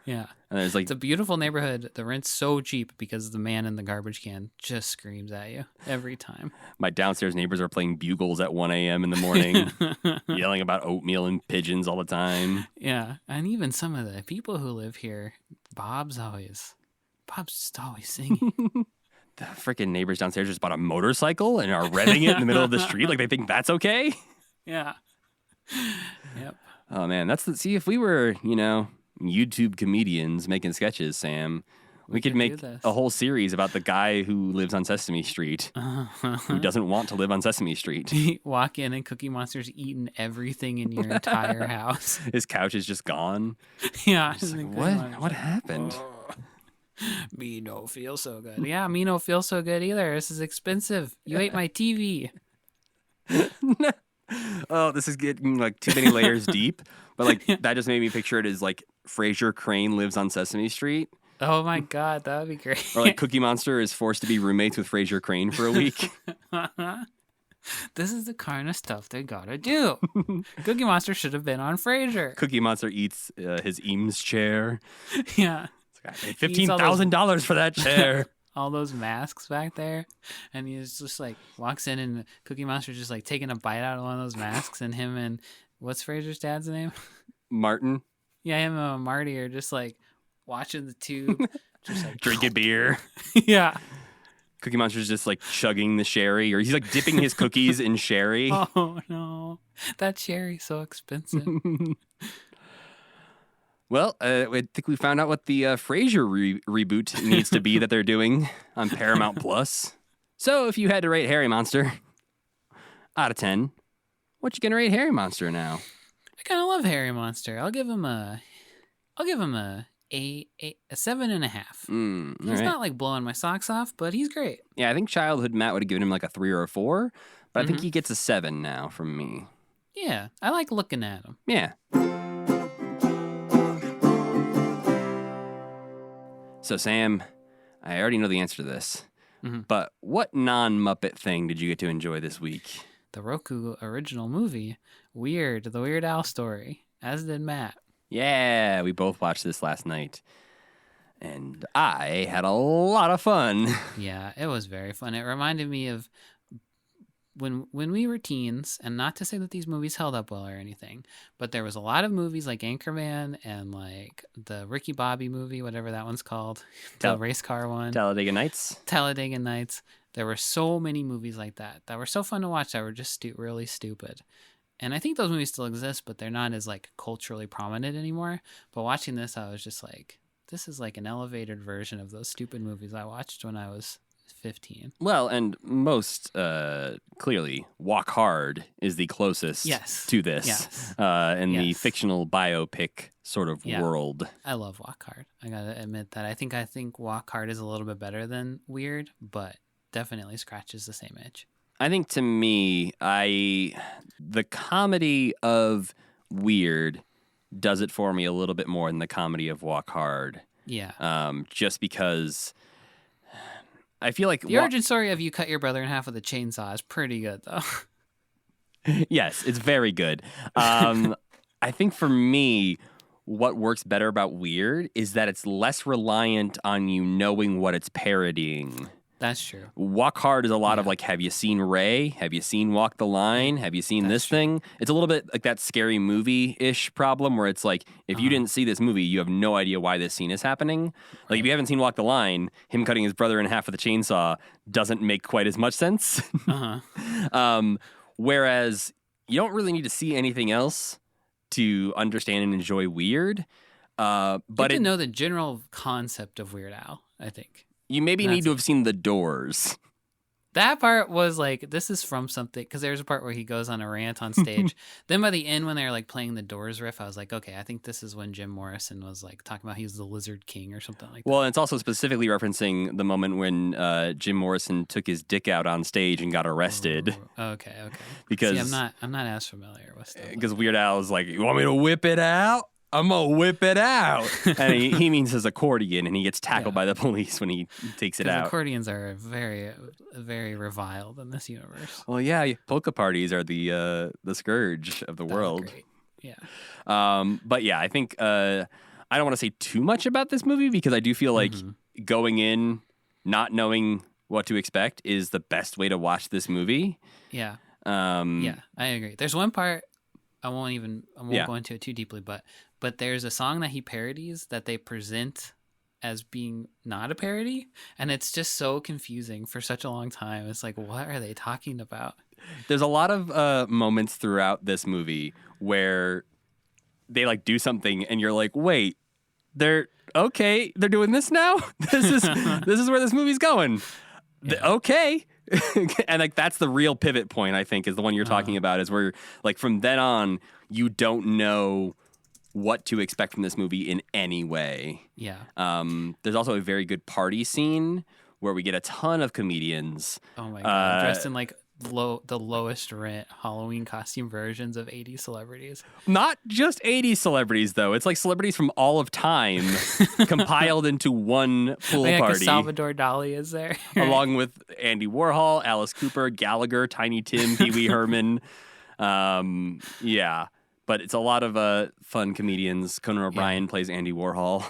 Yeah.
And there's like,
it's a beautiful neighborhood. The rent's so cheap because the man in the garbage can just screams at you every time.
My downstairs neighbors are playing bugles at 1 a.m. in the morning, yelling about oatmeal and pigeons all the time.
Yeah. And even some of the people who live here, Bob's just always singing.
The freaking neighbors downstairs just bought a motorcycle and are revving it in the middle of the street like they think that's okay.
Yeah. Yep.
Oh man, see if we were, YouTube comedians making sketches, Sam, we could make a whole series about the guy who lives on Sesame Street, who doesn't want to live on Sesame Street.
Walk in and Cookie Monster's eating everything in your entire house.
His couch is just gone.
Yeah.
Like, what happened?
Me no feel so good. Yeah, me no feel so good either. This is expensive. You ate my TV.
Oh, this is getting like too many layers deep. But like that just made me picture it as like Frasier Crane lives on Sesame Street.
Oh my God, that would be great.
Or like Cookie Monster is forced to be roommates with Frasier Crane for a week.
This is the kind of stuff they gotta do. Cookie Monster should have been on Frasier.
Cookie Monster eats his Eames chair.
Yeah.
I paid $15,000 for that chair.
All those masks back there, and he's just like walks in, and Cookie Monster's just like taking a bite out of one of those masks, and him and what's Frasier's dad's name?
Martin.
Yeah, him and Marty are just like watching the tube, just like
drinking beer.
Yeah.
Cookie Monster's just like chugging the sherry, or he's like dipping his cookies in sherry.
Oh no, that sherry's so expensive.
Well, I think we found out what the Frasier reboot needs to be that they're doing on Paramount Plus. So if you had to rate Harry Monster out of 10, what you gonna rate Harry Monster now?
I kind of love Harry Monster. I'll give him a 7.5. He's not like blowing my socks off, but he's great.
Yeah, I think childhood Matt would have given him like a 3 or a 4, but I think he gets a 7 now from me.
Yeah, I like looking at him.
Yeah. So, Sam, I already know the answer to this, but what non-Muppet thing did you get to enjoy this week?
The Roku original movie, Weird, the Weird Al story, as did Matt.
Yeah, we both watched this last night, and I had a lot of fun.
Yeah, it was very fun. It reminded me of when we were teens, and not to say that these movies held up well or anything, but there was a lot of movies like Anchorman and like the Ricky Bobby movie, whatever that one's called, the race car one.
Talladega Nights.
There were so many movies like that were so fun to watch that were just really stupid. And I think those movies still exist, but they're not as like culturally prominent anymore. But watching this, I was just like, this is like an elevated version of those stupid movies I watched when I was 15.
Well, and most clearly, Walk Hard is the closest to this in the fictional biopic sort of world.
I love Walk Hard. I gotta admit that. I think Walk Hard is a little bit better than Weird, but definitely scratches the same itch.
I think to me, the comedy of Weird does it for me a little bit more than the comedy of Walk Hard.
Yeah.
Just because I feel like
the origin story of you cut your brother in half with a chainsaw is pretty good, though.
Yes, it's very good. I think for me, what works better about Weird is that it's less reliant on you knowing what it's parodying.
That's true.
Walk Hard is a lot of
Yeah.
like, have you seen Ray? Have you seen Walk the Line? Have you seen
That's
this
true.
thing? It's a little bit like that Scary Movie-ish problem where it's like, if you didn't see this movie, you have no idea why this scene is happening. Like, if you haven't seen Walk the Line, him cutting his brother in half with a chainsaw doesn't make quite as much sense. Whereas you don't really need to see anything else to understand and enjoy Weird. But
to know the general concept of Weird Al, I think.
you maybe need to have seen The Doors.
That part was like, this is from something, because there's a part where he goes on a rant on stage. Then by the end, when they're like playing the Doors riff, I was like, okay, I think this is when Jim Morrison was like talking about he was the Lizard King or something like that.
Well, it's also specifically referencing the moment when Jim Morrison took his dick out on stage and got arrested.
Okay.
Because
See, I'm not as familiar with stuff.
Because Weird Al was like, "You want me to whip it out? I'm gonna whip it out," and he means his accordion, and he gets tackled by the police when he takes it out.
Accordions are very, very reviled in this universe.
Well, yeah, polka parties are the scourge of the world.
Great. Yeah.
But yeah, I think I don't want to say too much about this movie because I do feel like going in not knowing what to expect is the best way to watch this movie.
Yeah.
Yeah,
I agree. There's one part I won't go into it too deeply, but there's a song that he parodies that they present as being not a parody, and it's just so confusing for such a long time. It's like, what are they talking about?
There's a lot of moments throughout this movie where they like do something and you're like, wait, they're doing this now? This is where this movie's going. Okay. And like that's the real pivot point, I think, is the one you're talking about, is where like from then on you don't know what to expect from this movie in any way.
Yeah.
There's also a very good party scene where we get a ton of comedians.
Oh my god, dressed in like the lowest rent Halloween costume versions of 80 celebrities.
Not just 80 celebrities, though. It's like celebrities from all of time compiled into one pool party.
Salvador Dali is there.
Along with Andy Warhol, Alice Cooper, Gallagher, Tiny Tim, Pee Wee Herman. Yeah. But it's a lot of fun comedians. Conan O'Brien plays Andy Warhol.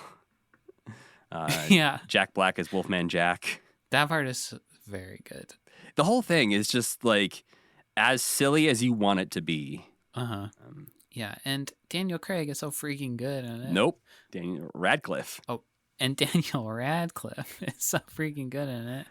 Yeah.
Jack Black is Wolfman Jack.
That part is very good.
The whole thing is just like as silly as you want it to be.
Yeah, and Daniel Craig is so freaking good in it.
Nope. Daniel Radcliffe.
Oh, and Daniel Radcliffe is so freaking good in it.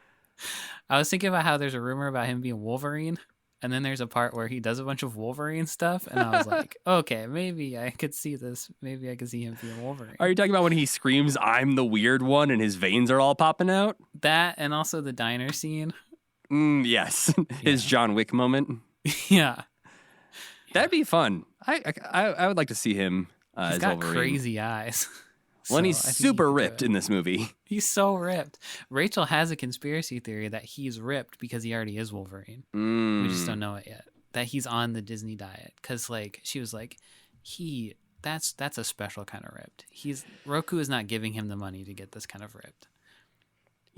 I was thinking about how there's a rumor about him being Wolverine, and then there's a part where he does a bunch of Wolverine stuff, and I was like, okay, maybe I could see this. Maybe I could see him being Wolverine.
Are you talking about when he screams, "I'm the weird one," and his veins are all popping out?
That, and also the diner scene.
Yes. His John Wick moment.
Yeah.
That'd be fun. I would like to see him
He's
as
got
Wolverine.
crazy eyes.
Well, and he's
I think
super
he could do
ripped
it.
in this movie.
He's so ripped. Rachel has a conspiracy theory that he's ripped because he already is Wolverine. We just don't know it yet. That he's on the Disney diet. Because like she was like, that's a special kind of ripped. Roku is not giving him the money to get this kind of ripped.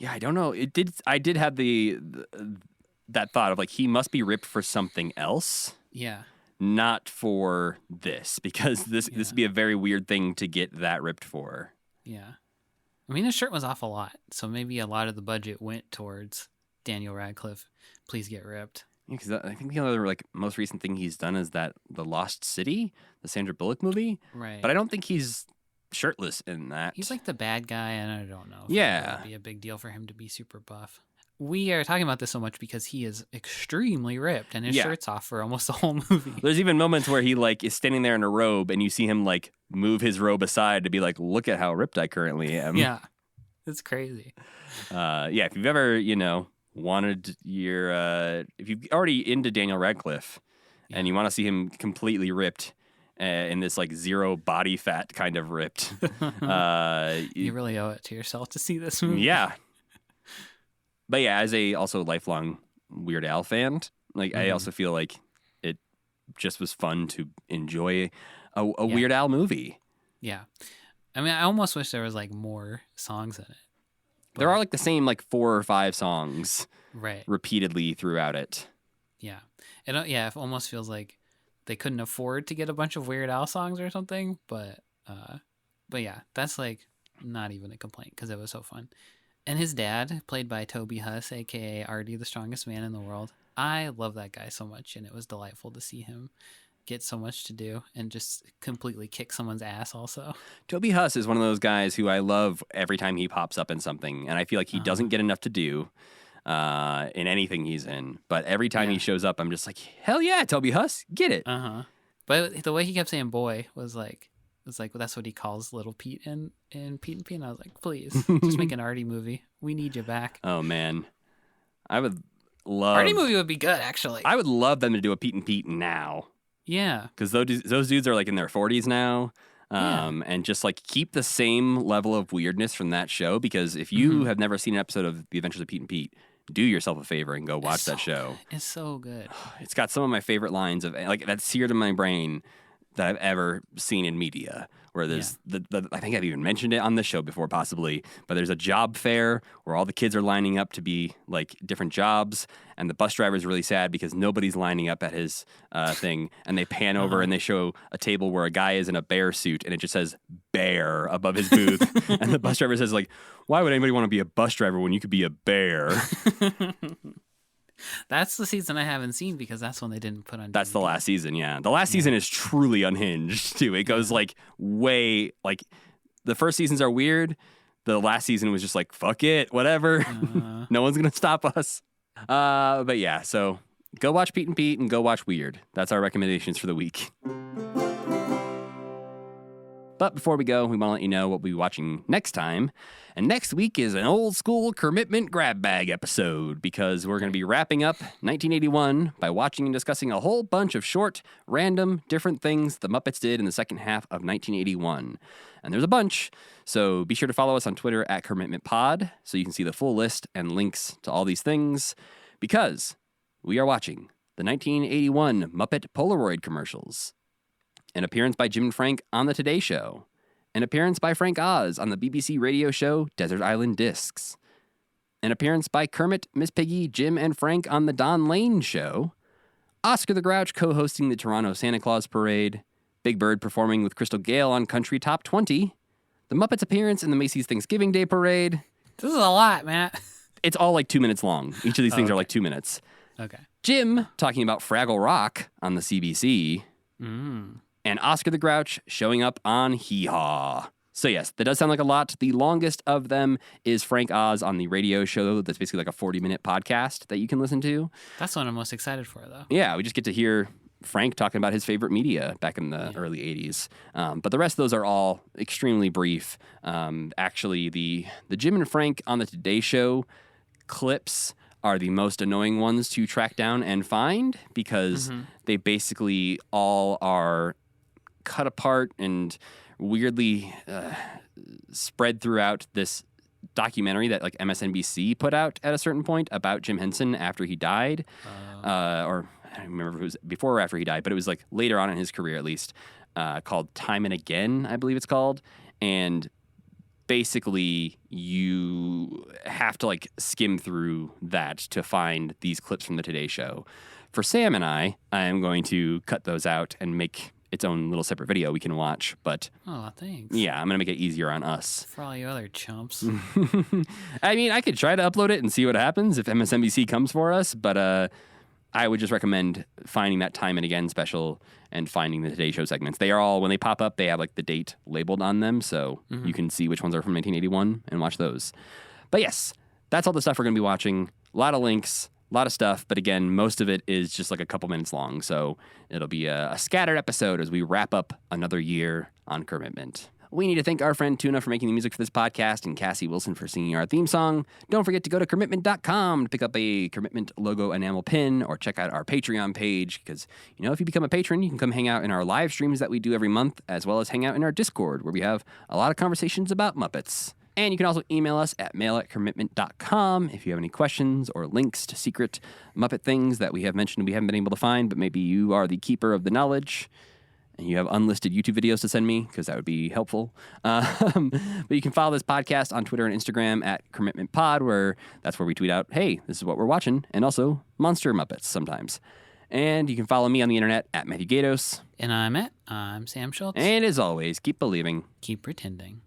Yeah, I don't know. I did have that thought of like he must be ripped for something else.
Yeah.
Not for this, because this would be a very weird thing to get that ripped for.
Yeah. I mean, his shirt was off a lot, so maybe a lot of the budget went towards Daniel Radcliffe. Please get ripped.
Yeah, because I think the other like most recent thing he's done is the Lost City, the Sandra Bullock movie.
Right.
But I don't think he's shirtless in that.
He's like the bad guy, and I don't know if
Yeah.
it would be a big deal for him to be super buff. We are talking about this so much because he is extremely ripped, and his shirt's off for almost the whole movie.
There's even moments where he like is standing there in a robe, and you see him like move his robe aside to be like, "Look at how ripped I currently am."
Yeah, it's crazy.
Yeah. If you've ever, wanted if you're already into Daniel Radcliffe, and you want to see him completely ripped. In this like zero body fat kind of ripped.
You really owe it to yourself to see this movie.
Yeah. But yeah, as a also lifelong Weird Al fan, like I also feel like it just was fun to enjoy a Weird Al movie.
Yeah. I mean, I almost wish there was like more songs in it.
There are like the same like 4 or 5 songs
Right.
repeatedly throughout it.
Yeah. It almost feels like they couldn't afford to get a bunch of Weird Al songs or something, but yeah, that's like not even a complaint because it was so fun. And his dad, played by Toby Huss, aka Artie, the strongest man in the world. I love that guy so much, and it was delightful to see him get so much to do and just completely kick someone's ass also.
Toby Huss is one of those guys who I love every time he pops up in something, and I feel like he doesn't get enough to do in anything he's in. But every time he shows up, I'm just like, hell yeah, Toby Huss, get it.
But the way he kept saying boy was like, well, that's what he calls little Pete in Pete and Pete. And I was like, please, just make an Artie movie. We need you back.
Oh, man. I would love...
Artie movie would be good, actually.
I would love them to do a Pete and Pete now.
Yeah.
Because those dudes are like in their 40s now. And just like keep the same level of weirdness from that show. Because if you have never seen an episode of The Adventures of Pete and Pete, do yourself a favor and go watch that show.
It's so good.
It's got some of my favorite lines of like that's seared in my brain that I've ever seen in media. Where there's I think I've even mentioned it on this show before, possibly. But there's a job fair where all the kids are lining up to be like different jobs, and the bus driver is really sad because nobody's lining up at his thing. And they pan over and they show a table where a guy is in a bear suit, and it just says "bear" above his booth. And the bus driver says, like, "Why would anybody want to be a bus driver when you could be a bear?"
That's the season I haven't seen because that's when they didn't put on.
That's
DVD.
the last season, yeah. The last season is truly unhinged, too. It goes like way, like the first seasons are weird. The last season was just like, fuck it, whatever. No one's going to stop us. But yeah, so go watch Pete and Pete and go watch Weird. That's our recommendations for the week. But before we go, we want to let you know what we'll be watching next time. And next week is an old school commitment grab bag episode because we're going to be wrapping up 1981 by watching and discussing a whole bunch of short, random, different things the Muppets did in the second half of 1981. And there's a bunch, so be sure to follow us on Twitter at CommitmentPod so you can see the full list and links to all these things because we are watching the 1981 Muppet Polaroid commercials. An appearance by Jim and Frank on The Today Show. An appearance by Frank Oz on the BBC radio show Desert Island Discs. An appearance by Kermit, Miss Piggy, Jim, and Frank on The Don Lane Show. Oscar the Grouch co-hosting the Toronto Santa Claus Parade. Big Bird performing with Crystal Gale on Country Top 20. The Muppets' appearance in the Macy's Thanksgiving Day Parade.
This is a lot, Matt.
It's all like 2 minutes long. Each of these things are like 2 minutes.
Okay.
Jim talking about Fraggle Rock on the CBC. And Oscar the Grouch showing up on Hee Haw. So yes, that does sound like a lot. The longest of them is Frank Oz on the radio show that's basically like a 40-minute podcast that you can listen to.
That's what I'm most excited for, though.
Yeah, we just get to hear Frank talking about his favorite media back in the early 80s. But the rest of those are all extremely brief. Actually, the Jim and Frank on the Today Show clips are the most annoying ones to track down and find because they basically all are cut apart and weirdly spread throughout this documentary that like MSNBC put out at a certain point about Jim Henson after he died, or I don't remember if it was before or after he died, but it was like later on in his career at least, called Time and Again, I believe it's called, and basically you have to like skim through that to find these clips from the Today Show. For Sam and I am going to cut those out and make its own little separate video we can watch, but
thanks.
Yeah, I'm gonna make it easier on us.
For all you other chumps.
I mean, I could try to upload it and see what happens if MSNBC comes for us, but I would just recommend finding that Time and Again special and finding the Today Show segments. They are all, when they pop up, they have like the date labeled on them, so you can see which ones are from 1981 and watch those. But yes, that's all the stuff we're gonna be watching. A lot of links. A lot of stuff, but again, most of it is just like a couple minutes long, so it'll be a scattered episode as we wrap up another year on Commitment. We need to thank our friend Tuna for making the music for this podcast and Cassie Wilson for singing our theme song. Don't forget to go to commitment.com to pick up a Commitment logo enamel pin or check out our Patreon page because, you know, if you become a patron, you can come hang out in our live streams that we do every month as well as hang out in our Discord where we have a lot of conversations about Muppets. And you can also email us at mail@commitment.com if you have any questions or links to secret Muppet things that we have mentioned we haven't been able to find, but maybe you are the keeper of the knowledge. and you have unlisted YouTube videos to send me, because that would be helpful. But you can follow this podcast on Twitter and Instagram at CommitmentPod, where that's where we tweet out, hey, this is what we're watching, and also Monster Muppets sometimes. And you can follow me on the internet at Matthew Gatos.
And I'm Sam Schultz.
And as always, keep believing.
Keep pretending.